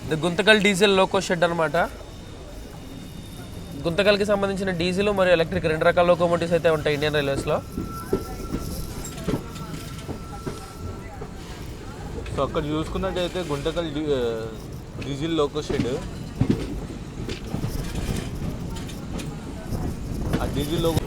ఇది గుంతకల్ డీజిల్ లోకో షెడ్ అనమాట. గుంతకల్కి సంబంధించిన డీజిల్ మరియు ఎలక్ట్రిక్ 2 రకాల లోకోమోటివ్స్ అయితే ఉంటాయి ఇండియన్ రైల్వేస్లో. సో అక్కడ చూసుకున్నట్టయితే గుంతకల్ డీజిల్ లోకో షెడ్. ఆ డీజిల్ లోకో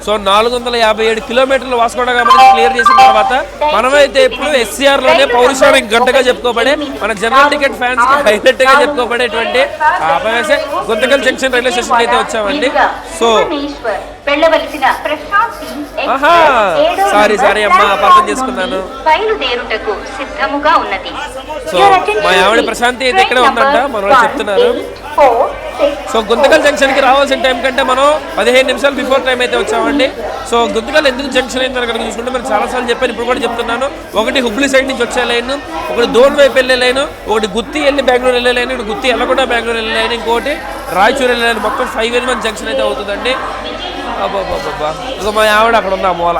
సో 457 కిలోమీటర్లు వాస్కోడ గామా క్లియర్ చేసిన తర్వాత మనమైతే ఇప్పుడు ఎస్సీఆర్లోనే పౌరుషానికి గంటగా చెప్పుకోబడే మన జనరల్ టికెట్ ఫ్యాన్స్ హైలైట్గా చెప్పుకోబడేటువంటి గుంతకల్ జంక్షన్ రైల్వే స్టేషన్ అయితే వచ్చామండి. సో సారీ అమ్మా, అపార్థం చేసుకున్నాను. సో మా ఆవిడ ప్రశాంతి అయితే ఇక్కడే ఉందంట, మన వాళ్ళు చెప్తున్నారు. సో గుంతకల్ జంక్షన్కి రావాల్సిన టైం కంటే మనం 15 నిమిషాలు బిఫోర్ టైం అయితే వచ్చామండి. సో గుంతకల్ ఎందుకు జంక్షన్ అయిందని కనుక చూసుకుంటే మనం చాలాసార్లు చెప్పాను, ఇప్పుడు కూడా చెప్తున్నాను. ఒకటి హుబ్లీ సైడ్ నుంచి వచ్చే లైన్, ఒకటి దోల్ వైపు వెళ్ళే లైన్, ఒకటి గుత్తి వెళ్ళి బెంగళూరు వెళ్ళే లైన్, ఒకటి గుత్తి వెళ్ళకుండా బెంగళూరు వెళ్ళే లైన్, ఇంకోటి రాయచూరు వెళ్ళే లైన్. మొత్తం 5 in 1 జంక్షన్ అయితే అవుతుందండి. అబ్బాబ్బాబ్బా, ఇక మా ఆవిడ అక్కడ ఉంది ఆ మూల.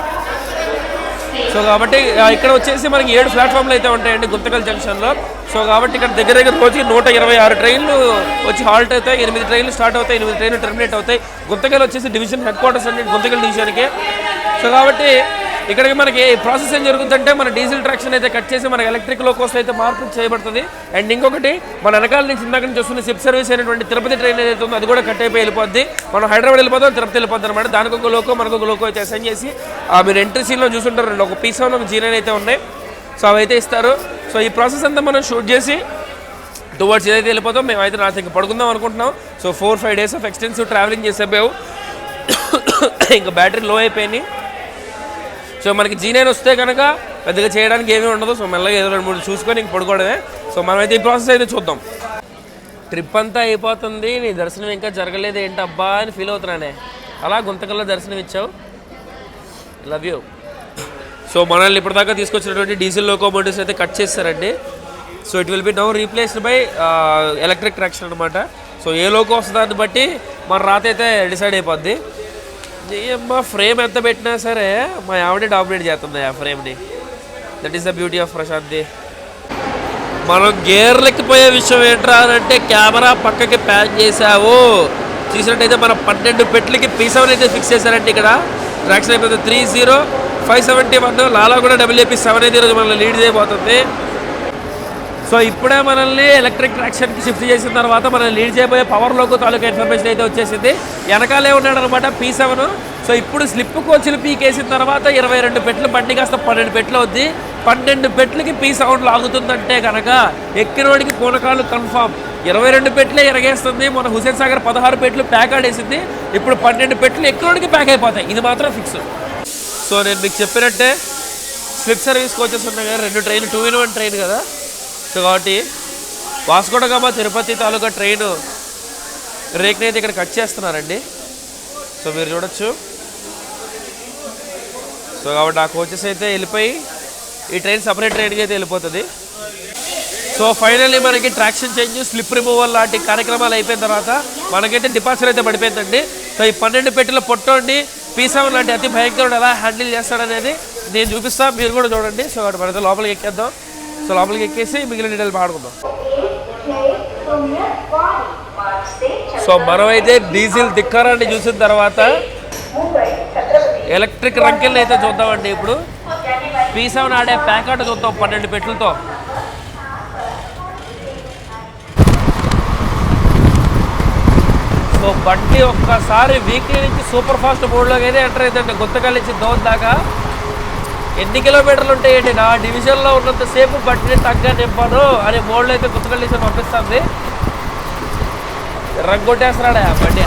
సో కాబట్టి ఇక్కడ వచ్చేసి మనకి 7 ప్లాట్ఫామ్లు అయితే ఉంటాయండి గుంతకల్ జంక్షన్లో. సో కాబట్టి ఇక్కడ దగ్గర రోజుకి 126 ట్రైన్లు వచ్చి హాల్ట్ అవుతాయి, 8 ట్రైన్లు స్టార్ట్ అవుతాయి, 8 ట్రైన్లు టర్మినేట్ అవుతాయి. గుంతకల్ వచ్చేసి డివిజన్ హెడ్ క్వార్టర్స్ అండి గుంతకల్ డివిజన్కి. సో కాబట్టి ఇక్కడికి మనకి ప్రాసెస్ ఏం జరుగుతుందంటే మన డీజిల్ ట్రాక్షన్ అయితే కట్ చేసి మనకి ఎలక్ట్రిక్ లోకోస్ అయితే మార్పు చేయబడుతుంది. అండ్ ఇంకొకటి మన వెనకాల నుంచి ఇందాక నుంచి వస్తున్న సిప్ సర్వీస్ అయినటువంటి తిరుపతి ట్రైన్ ఏదైతే ఉందో అది కూడా కట్ అయిపోయి వెళ్ళిపోద్ది. మనం హైదరాబాద్ వెళ్ళిపోతాం, తిరుపతి వెళ్ళిపోతాం అనమాట. దానికి ఒక లోకో మనకు ఒక లోకో అయితే అసైన్ చేసి మీరు ఎంట్రీ సీన్లో చూసుంటారు, ఒక P7 ఒక G9 అయితే ఉన్నాయి. సో అవైతే ఇస్తారు. సో ఈ ప్రాసెస్ అంతా మనం షూట్ చేసి టువర్డ్స్ ఏదైతే వెళ్ళిపోతాం. మేమైతే రాత్రి ఇంకా పడుకుందాం అనుకుంటున్నాం. So 4-5 days of extensive travelling చేసేపోయావు, ఇంకా బ్యాటరీ లో అయిపోయినాయి. సో మనకి G9 వస్తే కనుక పెద్దగా చేయడానికి ఏమీ ఉండదు. సో మెల్లగా ఏదో 2-3 చూసుకొని ఇంక పడుకోవడమే. సో మనమైతే ఈ ప్రాసెస్ అయితే చూద్దాం. ట్రిప్ అంతా అయిపోతుంది, నీ దర్శనం ఇంకా జరగలేదు ఏంటబ్బా అని ఫీల్ అవుతున్నానే. అలా గుంతకల్లో దర్శనం ఇచ్చావు, లవ్ యూ. సో మనల్ని ఇప్పటిదాకా తీసుకొచ్చినటువంటి డీజిల్ లోకోమోటివ్స్ అయితే కట్ చేస్తారండి. So it will be now replaced by electric traction అనమాట. సో ఏ లోకో వస్తుందాన్ని బట్టి మన రాత అయితే డిసైడ్ అయిపోద్ది. మా ఫ్రేమ్ ఎంత పెట్టినా సరే మా ఆవిడే డామినేట్ చేస్తుంది ఆ ఫ్రేమ్ని. That is the beauty of Prashanti. మనం గేర్లెక్కిపోయే విషయం ఏంట్రా అంటే కెమెరా పక్కకి ప్యాక్ చేసావు. చూసినట్టయితే మన 12 పెట్లకి P7 అయితే ఫిక్స్ చేశారంటే ఇక్కడ ట్రాక్షన్ అయిపోతుంది. 30, 571 లాలా కూడా WAP7 అయితే ఈరోజు మనల్ని లీడ్ చేయబోతుంది. సో ఇప్పుడే మనల్ని ఎలక్ట్రిక్ ట్రాక్షన్కి షిఫ్ట్ చేసిన తర్వాత మనం లీడ్ చేయబోయే పవర్ లోకో తాలూకా ఇన్ఫర్మేషన్ అయితే వచ్చేసింది. వెనకాలే ఉన్నాడు అనమాట P7. సో ఇప్పుడు స్లిప్ కోచ్లు పీకేసిన తర్వాత 22 పెట్లు బండి కాస్త 12 పెట్లు అవుద్ది. 12 పెట్లకి P7 లాగుతుందంటే కనుక ఎక్కినోడికి పూనకాళ్ళు కన్ఫామ్. 22 పెట్లే ఎరగేస్తుంది. మన హుసేన్ సాగర్ 16 పెట్లు ప్యాక్ ఆడేసింది. ఇప్పుడు 12 పెట్లు ఎక్కినోడికి ప్యాక్ అయిపోతాయి. ఇది మాత్రం ఫిక్స్. సో నేను మీకు చెప్పినట్టే స్విఫ్ట్ సర్వీస్ కోచెస్ ఉన్నాయి కదా, 2 ట్రైన్ 2-in-1 ట్రైన్ కదా. సో కాబట్టి వాస్కోడ గామా తిరుపతి తాలూకా ట్రైన్ రేక్ని అయితే ఇక్కడ కట్ చేస్తున్నారండి. సో మీరు చూడొచ్చు. సో కాబట్టి ఆ కోచెస్ అయితే వెళ్ళిపోయి ఈ ట్రైన్ సపరేట్ ట్రైన్కి అయితే వెళ్ళిపోతుంది. సో ఫైనల్లీ మనకి ట్రాక్షన్ చేంజ్, స్లిప్ రిమూవల్ లాంటి కార్యక్రమాలు అయిపోయిన తర్వాత మనకైతే డిపార్చర్ అయితే పడిపోయిందండి. సో ఈ 12 పెట్టెల పొట్టండి P7 లాంటి అతి భయంకరుడు ఎలా హ్యాండిల్ చేస్తాడనేది నేను చూపిస్తాను, మీరు కూడా చూడండి. సో కాబట్టి మనతో లోపలికి ఎక్కేద్దాం. సో లోపలికి ఎక్కేసి మిగిలిన డీటెయిల్ మాట్లాడుకుందాం. సో మనమైతే డీజిల్ ధిక్కారాన్ని చూసిన తర్వాత ఎలక్ట్రిక్ రంకెల్ని అయితే చూద్దామండి. ఇప్పుడు P7 ఆడే ప్యాకెట్ చూద్దాం 12 పెట్లతో. సో బండి ఒక్కసారి వీక్లీ నుంచి సూపర్ ఫాస్ట్ మోడ్లోకి అయితే ఎంటర్ అవుతుందండి. గుత్తకల్ నుంచి దోన్ దాకా ఎన్ని కిలోమీటర్లు ఉంటాయండి. నా డివిజన్లో ఉన్నంతసేపు బండిని తగ్గ నింపాను అనే మోడ్లో అయితే గుత్తకల్ నుంచి పంపిస్తుంది. రంగొట్టేస్తున్నాడు ఆ బండి.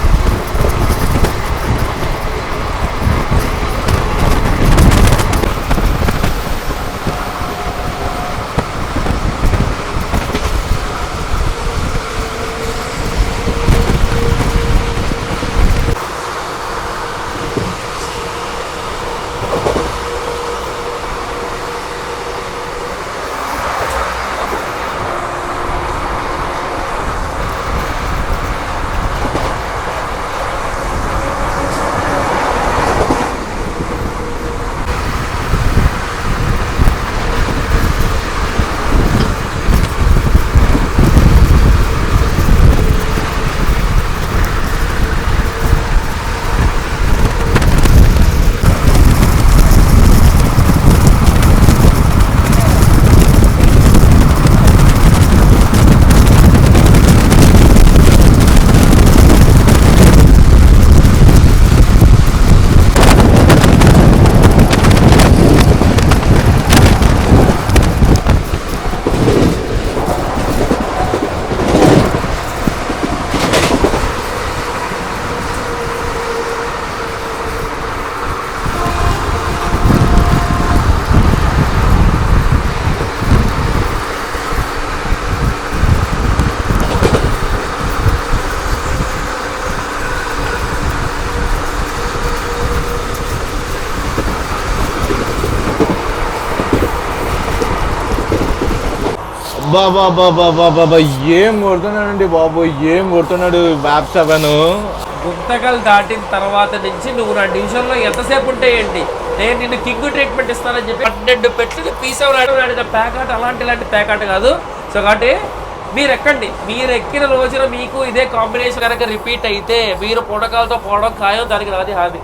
బాబా ఏం కొడుతున్నాడండి బాబు, ఏం కొడుతున్నాడు వ్యాప్ 7. గుంతకల్ దాటిన తర్వాత నుంచి నువ్వు నా డివిజన్లో ఎంతసేపు ఉంటాయండి, నేను నిన్ను కింగ్ ట్రీట్మెంట్ ఇస్తానని చెప్పి 12 పెట్లు P7 ఆడిన ప్యాకాట్ ఇలాంటి ప్యాకాట్ కాదు. సో కాబట్టి మీరు ఎక్కండి. మీరు ఎక్కిన రోజున మీకు ఇదే కాంబినేషన్ కనుక రిపీట్ అయితే మీరు పుడకాలతో పోవడం ఖాయం. దానికి రాది హామీ.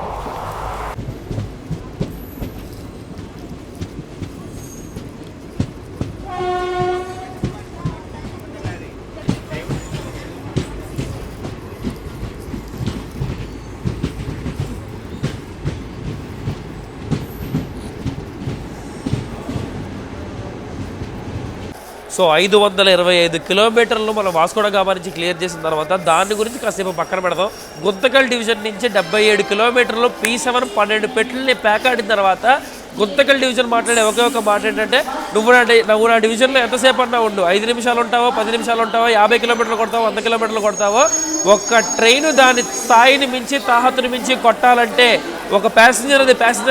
సో 525 కిలోమీటర్లు మనం వాస్కోడ గామా నుంచి క్లియర్ చేసిన తర్వాత దాని గురించి కాసేపు పక్కన పెడదాం. గుంతకల్ డివిజన్ నుంచి 77 కిలోమీటర్లు P7 12 పెట్లని ప్యాక్ ఆడిన తర్వాత గుంతకల్ డివిజన్ మాట్లాడే ఒకే ఒక మాట ఏంటంటే నువ్వు నా డివిజన్లో ఎంతసేపు అన్నా ఉండు, 5 నిమిషాలు ఉంటావో 10 నిమిషాలు ఉంటావో 50 కిలోమీటర్లు కొడతావో 100 కిలోమీటర్లు కొడతావో, ఒక్క ట్రైన్ దాని స్థాయిని మించి తాహతుని మించి కొట్టాలంటే, ఒక ప్యాసింజర్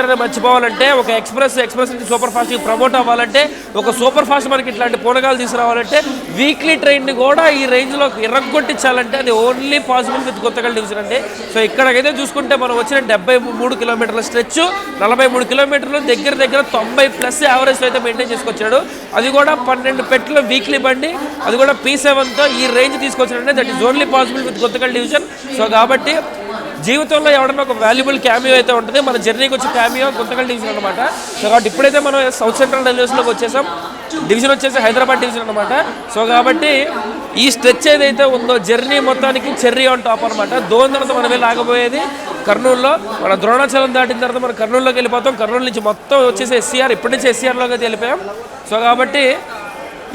అని మర్చిపోవాలంటే, ఒక ఎక్స్ప్రెస్ నుంచి సూపర్ ఫాస్ట్కి ప్రమోట్ అవ్వాలంటే, ఒక సూపర్ ఫాస్ట్ మనకి ఇట్లాంటి పూనకాలు తీసుకురావాలంటే, వీక్లీ ట్రైన్ని కూడా ఈ రేంజ్లో ఎర్రగొట్టించాలంటే అది only possible with Guntakal division అండి. సో ఇక్కడికైతే చూసుకుంటే మనం వచ్చిన 73 కిలోమీటర్ల స్ట్రెచ్ 43 కిలోమీటర్లు దగ్గర 90+ యావరేజ్ అయితే మెయింటైన్ చేసుకొచ్చాడు. అది కూడా 12 పెట్ల వీక్లీ బండి, అది కూడా P7తో ఈ రేంజ్ తీసుకొచ్చాడంటే that is only possible with Guntakal division. So కాబట్టి జీవితంలో ఎవడన్నా ఒక వాల్యుబుల్ క్యామియో అయితే ఉంటుంది. మన జర్నీకి వచ్చే క్యామియో గుంతకల్ డివిజన్ అనమాట. సో కాబట్టి ఇప్పుడైతే మనం సౌత్ సెంట్రల్ రైల్వేస్లోకి వచ్చేసాం. డివిజన్ వచ్చేసి హైదరాబాద్ డివిజన్ అనమాట. సో కాబట్టి ఈ స్ట్రెచ్ ఏదైతే ఉందో జర్నీ మొత్తానికి చెర్రీ ఆన్ టాప్ అనమాట. దోన్ తర్వాత మనం వెళ్ళి ఆగబోయేది కర్నూలులో. మన ద్రోణాచలం దాటిన తర్వాత మనం కర్నూలులోకి వెళ్ళిపోతాం. కర్నూలు నుంచి మొత్తం వచ్చేసి ఎస్సీఆర్, ఇప్పటి నుంచి ఎస్సీఆర్లోకి అయితే వెళ్ళిపోయాం. సో కాబట్టి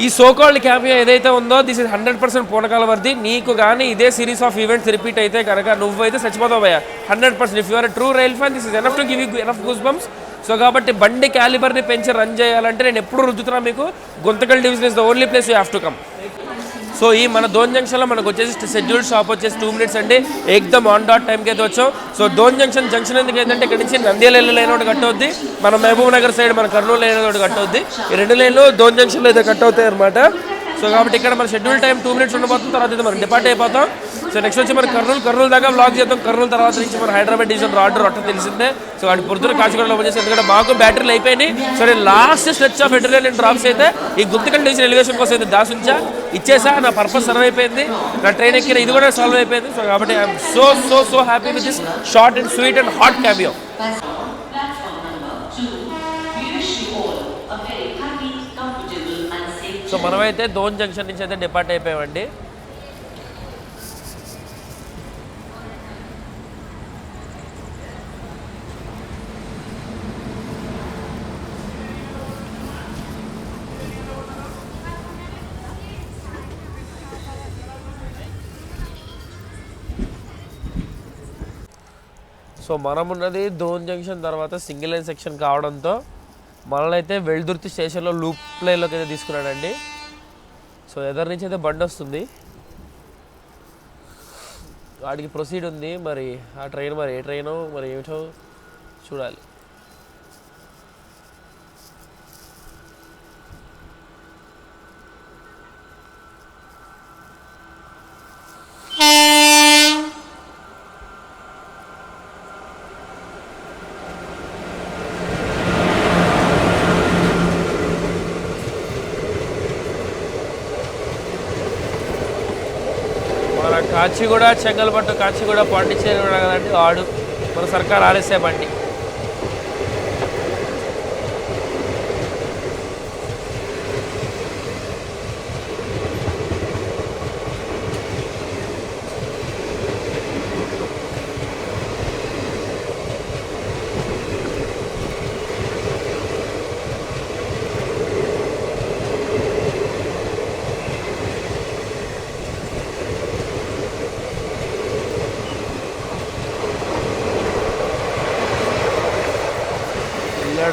ఈ సోకాల్డ్ క్యాంపియో ఏదైతే ఉందో దిస్ ఇస్ 100% పూనకాల వర్ది. నీకు కానీ ఇదే సిరీస్ ఆఫ్ ఈవెంట్స్ రిపీట్ అయితే కనుక నువ్వైతే చచ్చిపోతావు భయ్యా 100%. If you're true rail fan this is enough to give you enough goose bumps. So కాబట్టి బండి క్యాలిబర్ని పెంచి రన్ చేయాలంటే నేను ఎప్పుడు రుద్దుతున్నా మీకు, Guntakal division is the only place you have to come. So ఈ మన దోన్ జంక్షన్లో మనకు వచ్చేసి షెడ్యూల్ స్టాప్ వచ్చేసి 2 minutes అండి. ఏకదమ్ ఆన్ డాట్ టైంకి అయితే వచ్చాం. సో దోన్ జంక్షన్ ఎందుకు ఏంటంటే ఇక్కడ నుంచి నంద్యాల లైన్ ఒకటి కట్ అవుద్ది, మన మహబూబ్ నగర్ సైడ్ మన కర్నూలు లైన్ ఒకటి కట్ అవుద్ది. ఈ 2 లైన్లు దోన్ జంక్షన్లో అయితే కట్ అవుతాయి అనమాట. సో కాబట్టి ఇక్కడ మన షెడ్యూల్ టైం 2 minutes ఉండబోతుంది. తర్వాత అయితే మనం డిపార్ట్ అయిపోతాం. సో నెక్స్ట్ వచ్చి మన కర్నూలు దాకా బ్లాగ్ చేద్దాం. కర్నూలు తర్వాత నుంచి మన హైదరాబాద్ డివిజన్ రొట్ట తెలిసిందే. సో వాటి పొద్దున కాచిగూడలో వచ్చేసి ఎందుకంటే మాకు బ్యాటరీలు అయిపోయినాయి. సో నేను last stretch of adrenaline drops అయితే ఈ గుంతకల్ డివిజన్ ఎలివేషన్ కోసం అయితే దాసుంచా ఇచ్చేసా. నా పర్పస్ సర్వ్ అయిపోయింది, నా ట్రైన్ ఎక్కిన ఇది కూడా సాల్వ్ అయిపోయింది. సో కాబట్టి I'm so happy with this short and sweet and hot cameo. So మనమైతే దోన్ జంక్షన్ నుంచి అయితే డిపార్ట్ అయిపోయామండి. సో మనం ఉన్నది దోన్ జంక్షన్ తర్వాత సింగిల్ లైన్ సెక్షన్ కావడంతో మనల్ని అయితే వెల్దుర్తి స్టేషన్లో లూప్ లైన్లోకి అయితే తీసుకున్నాడండి. సో ఎదర్ నుంచి అయితే బండి వస్తుంది, వాడికి ప్రొసీడ్ ఉంది. మరి ఆ ట్రైన్ మరి ఏ ట్రైనో మరి ఏమిటో చూడాలి. కాచిగూడ చెంగల్పట్టు కాచిగూడ పాండిచ్చేరి కూడా కదండి వాడు మన సర్కార్ ఆలస్య బండి.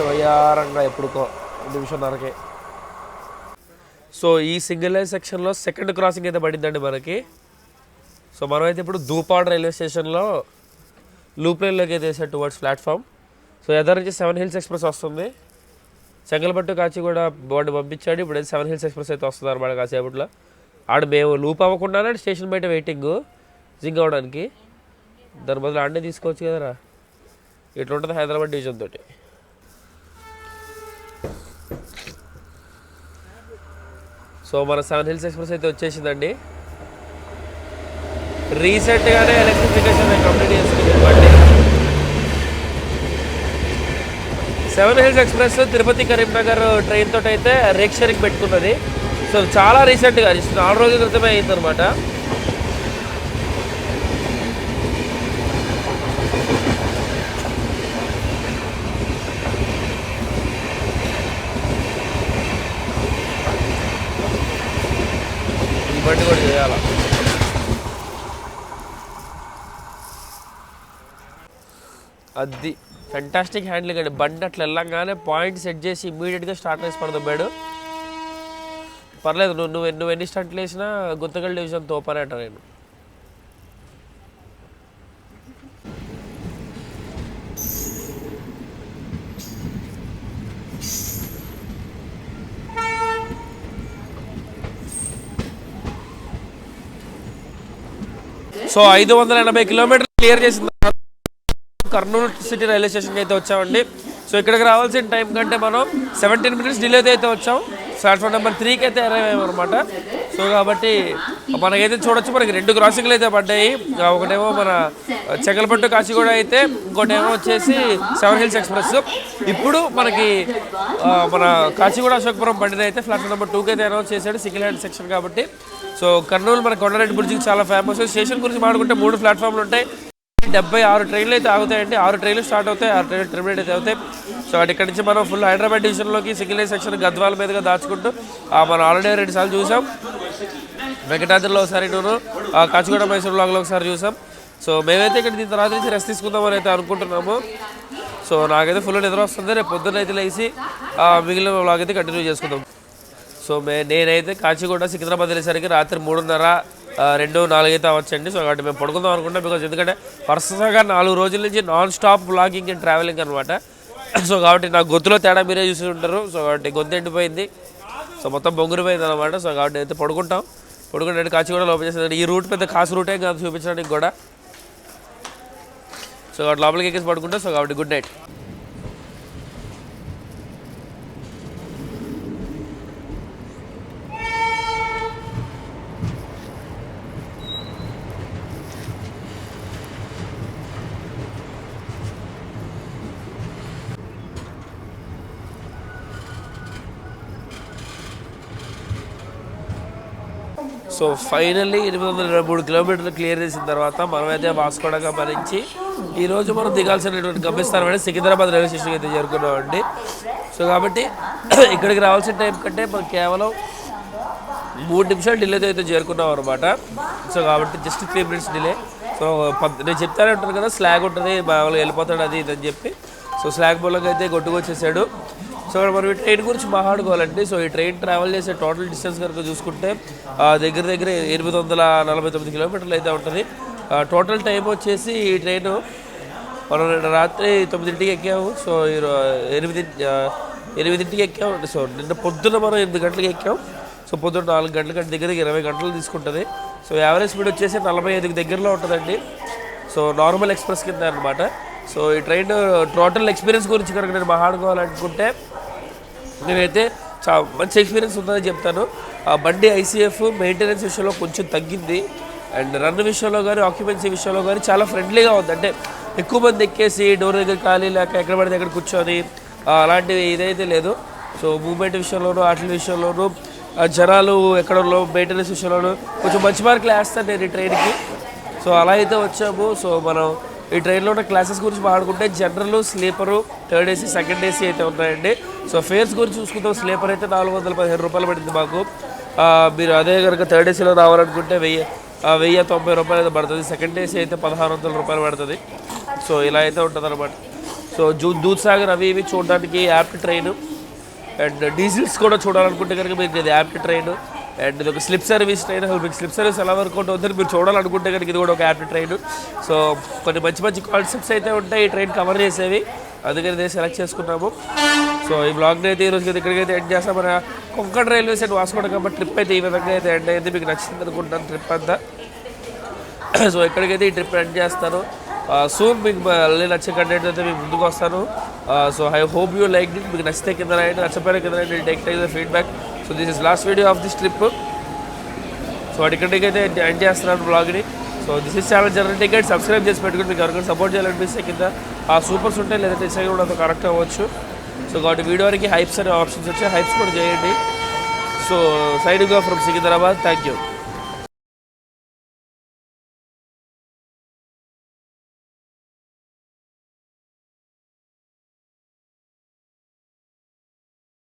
వయ్యారంగా ఎప్పుడుకో నిమిషంన్నరకే. సో ఈ సింగిల్ లైన్ సెక్షన్లో సెకండ్ క్రాసింగ్ అయితే పడిందండి మనకి. సో మనమైతే ఇప్పుడు దూపాడ్ రైల్వే స్టేషన్లో లూప్ లైన్లోకి అయితే వేసాడు టువర్డ్స్ ప్లాట్ఫామ్. సో ఎదర్ నుంచి 7 Hills ఎక్స్ప్రెస్ వస్తుంది. చెంగల్పట్టు కాచిగూడ బోర్డు పంపించాడు. ఇప్పుడు 7 Hills ఎక్స్ప్రెస్ అయితే వస్తుంది అనమాట కాసేపట్లో. ఆడ మేము లూప్ అవ్వకుండానే స్టేషన్ బయట వెయిటింగ్ జింక్ అవ్వడానికి. దాని బదులు ఆడనే తీసుకోవచ్చు కదరా. ఇట్లా ఉంటుంది హైదరాబాద్ డివిజన్ తోటి. సో మన 7 Hills ఎక్స్ప్రెస్ అయితే వచ్చేసిందండి. రీసెంట్గానే ఎలక్ట్రిఫికేషన్ కంప్లీట్ చేసుకుంది బండి. 7 Hills express Tirupati Karimnagar train తోటి అయితే రేక్ షేరింగ్ పెట్టుకున్నది. సో చాలా రీసెంట్గా 4 రోజుల క్రితమే అయిందనమాట. బండి కూడా చేయాల. అది ఫెంటాస్టిక్ హ్యాండ్లింగ్ అండి. బండి అట్లా వెళ్ళంగానే పాయింట్ సెట్ చేసి ఇమ్మీడియట్గా స్టార్ట్ వేసి పడదబ్బాడు. పర్లేదు, నువ్వు ఎన్ని స్టార్ట్లు వేసినా గుంతకల్ డివిజన్ తోపనే అంట నేను. సో 580 కిలోమీటర్లు క్లియర్ చేసిన కర్నూలు సిటీ రైల్వే స్టేషన్కి అయితే వచ్చామండి. సో ఇక్కడికి రావాల్సిన టైం కంటే మనం 17 minutes డిలేతో అయితే వచ్చాం. ప్లాట్ఫామ్ నెంబర్ 3కి అయితే అరైవ్ అయ్యామన్నమాట. సో కాబట్టి మనకైతే చూడొచ్చు, మనకి 2 క్రాసింగ్లు అయితే పడ్డాయి. ఒకటేమో మన చెగలపట్టు కాచిగూడ అయితే, ఇంకోటేమో వచ్చేసి 7 హిల్స్ ఎక్స్ప్రెస్. ఇప్పుడు మనకి మన కాచిగూడ అశోకపురం బండిని అయితే ప్లాట్ఫామ్ నెంబర్ 2కి అయితే అనౌన్స్ చేశాడు, సింగిల్ హ్యాండ్ సెక్షన్ కాబట్టి. సో కర్నూలు మన కొండారెడ్డి బ్రిడ్జికి చాలా ఫేమస్. స్టేషన్ గురించి మాట్లాడుకుంటే 3 ప్లాట్ఫామ్లు ఉంటాయి, 76 ట్రైన్లు అయితే ఆగుతాయండి. 6 ట్రైన్లు స్టార్ట్ అవుతాయి, 6 ట్రైన్లు టెర్మినేట్ అయితే అవుతాయి. సో ఇక్కడ నుంచి మనం ఫుల్ హైదరాబాద్ డివిజన్లోకి సింగిల్ లైన్ సెక్షన్ గద్వాల మీదుగా దాచుకుంటూ మనం ఆల్రెడీ 2 సార్లు చూసాం. వెంకటాద్రిలో ఒకసారి కాచిగూడ మైసూర్ బ్లాగ్లో ఒకసారి చూసాం. సో మేమైతే ఇక్కడ దీని తర్వాత నుంచి రెస్ట్ తీసుకుందామని అయితే అనుకుంటున్నాము. సో నాకైతే ఫుల్ నిద్ర వస్తుంది. రేపు పొద్దున్న అయితే లేచి మిగిలిన బ్లాగ్ అయితే కంటిన్యూ చేసుకుందాం. సో నేనైతే కాచిగూడ సికింద్రాబాద్ వెళ్ళేసరికి రాత్రి 3:30, 2:04 అయితే అవ్వచ్చండి. సో కాబట్టి మేము పడుకుందాం అనుకుంటాం, బికాజ్ ఎందుకంటే వరుసగా 4 రోజుల నుంచి non stop blogging and travelling అనమాట. సో కాబట్టి నాకు గొంతులో తేడా మీరే చూసి ఉంటారు. సో కాబట్టి గొంతు ఎండిపోయింది, సో మొత్తం బొంగురిపోయింది అనమాట. సో కాబట్టి అయితే పడుకుంటే కాచిగూడ లోపల చేసేది. ఈ రూట్ పెద్ద కాసు రూటే కాదు చూపించడానికి కూడా. సో కాబట్టి లోపలికి ఎక్కేసి పడుకుంటాం. సో కాబట్టి గుడ్ నైట్. సో ఫైనల్లీ 823 కిలోమీటర్లు క్లియర్ చేసిన తర్వాత మనమైతే వాస్కోడగా భరించి ఈరోజు మనం దిగాల్సినటువంటి గమ్యస్థానం అంటే సికింద్రాబాద్ రైల్వే స్టేషన్కి అయితే చేరుకున్నామండి. సో కాబట్టి ఇక్కడికి రావాల్సిన టైం కంటే మనం కేవలం 3 నిమిషాలు డిలేతో అయితే చేరుకున్నాం అనమాట. సో కాబట్టి జస్ట్ 3 మినిట్స్ డిలే. సో నేను చెప్తానే ఉంటాను కదా, స్లాగ్ ఉంటుంది బాగా వెళ్ళిపోతాడు అది ఇదని చెప్పి. సో స్లాగ్ మూలంగా అయితే కొట్టుకొచ్చేసాడు. సో మనం ఈ ట్రైన్ గురించి మాట్లాడుకోవాలండి. సో ఈ ట్రైన్ ట్రావెల్ చేసే టోటల్ డిస్టెన్స్ కనుక చూసుకుంటే దగ్గర 849 కిలోమీటర్లు అయితే ఉంటుంది. టోటల్ టైం వచ్చేసి ఈ ట్రైన్ మనం రాత్రి 9ంటికి ఎక్కాము. సో 8ంటికి ఎక్కాము. సో నిన్న పొద్దున్న మనం 8 గంటలకు ఎక్కాం. సో పొద్దున్న 4 గంటల కంటే దగ్గర 20 గంటలు తీసుకుంటుంది. సో యావరేజ్ స్పీడ్ వచ్చేసి 45కి దగ్గరలో ఉంటుందండి. సో నార్మల్ ఎక్స్ప్రెస్ కింద అనమాట. సో ఈ ట్రైన్ టోటల్ ఎక్స్పీరియన్స్ గురించి కనుక నేను మాట్లాడుకోవాలనుకుంటే నేనైతే మంచి ఎక్స్పీరియన్స్ ఉందని చెప్తాను. బండి ఐసీఎఫ్ మెయింటెనెన్స్ విషయంలో కొంచెం తగ్గింది, అండ్ రన్ విషయంలో కానీ ఆక్యుపెన్సీ విషయంలో కానీ చాలా ఫ్రెండ్లీగా ఉంది. అంటే ఎక్కువ మంది ఎక్కేసి డోర్ దగ్గర ఖాళీ లేక ఎక్కడ పడితే ఎక్కడ కూర్చొని అలాంటివి ఇదైతే లేదు. సో మూవ్మెంట్ విషయంలోనూ వాటి విషయంలోనూ జనాలు ఎక్కడో మెయింటెనెన్స్ విషయంలోనూ కొంచెం మంచి మార్కులు వేస్తాను నేను ఈ ట్రైన్కి. సో అలా అయితే వచ్చాము. సో మనం ఈ ట్రైన్లో ఉన్న క్లాసెస్ గురించి మాట్లాడుకుంటే general, sleeper, third AC, second AC అయితే ఉన్నాయండి. సో ఫేర్స్ గురించి చూసుకుంటాం. స్లీపర్ అయితే 415 రూపాయలు పడింది మాకు. మీరు అదే కనుక థర్డ్ ఏసీలో రావాలనుకుంటే 1090 రూపాయలు అయితే పడుతుంది. సెకండ్ ఏసీ అయితే 1600 రూపాయలు పడుతుంది. సో ఇలా అయితే ఉంటుంది అనమాట. సో దూద్సాగర్ అవి ఇవి చూడడానికి యాప్ట్ ట్రైన్, అండ్ డీజిల్స్ కూడా చూడాలనుకుంటే కనుక మీకు ఇది యాప్ట్ ట్రైన్. అండ్ ఇది ఒక స్లిప్ సర్వీస్ ట్రైన్. అసలు మీకు స్లిప్ సర్వీస్ ఎలా వర్కౌట్ అవుతుందని మీరు చూడాలనుకుంటే కనుక ఇది కూడా ఒక యాప్ట్ ట్రైన్. సో కొన్ని మంచి కాన్సెప్ట్స్ అయితే ఉంటాయి ఈ ట్రైన్ కవర్ చేసేవి, అందుకని నేను సెలెక్ట్ చేసుకున్నాము. సో ఈ బ్లాగ్ని అయితే ఈరోజు ఇక్కడికైతే ఎండ్ చేస్తాం. మన కొంకణ రైల్వే స్టేషన్ వాసుకోవడం కాబట్టి ట్రిప్ అయితే ఈ విధంగా అయితే ఎండ్ అయింది. మీకు నచ్చింది అనుకుంటాను ట్రిప్ అంతా. సో ఇక్కడికైతే ఈ ట్రిప్ ఎండ్ చేస్తాను. సూన్ మీకు మళ్ళీ నచ్చే కంటెంట్ అయితే మీకు ముందుకు వస్తాను. So I hope you like it. మీకు నచ్చితే కింద రాయండి, నచ్చపోయిన కింద రాయండి. Take the feedback. So this is last video of this trip. So ఇక్కడికైతే ఎండ్ చేస్తున్నాను బ్లాగ్ని. So this is channel journey ticket. Subscribe చేసి పెట్టుకుని మీకు ఎవరికైనా సపోర్ట్ చేయాలనిపిస్తే కింద సూపర్స్ ఉంటాయి, లేదంటే ఇన్స్టాగ్రామ్ కూడా కనెక్ట్ అవ్వచ్చు. సో కాబట్టి వీడియోకి హైప్స్ అనే ఆప్షన్స్ వచ్చాయి, హైప్స్ కూడా చేయండి. So signing off from Secunderabad. Thank you.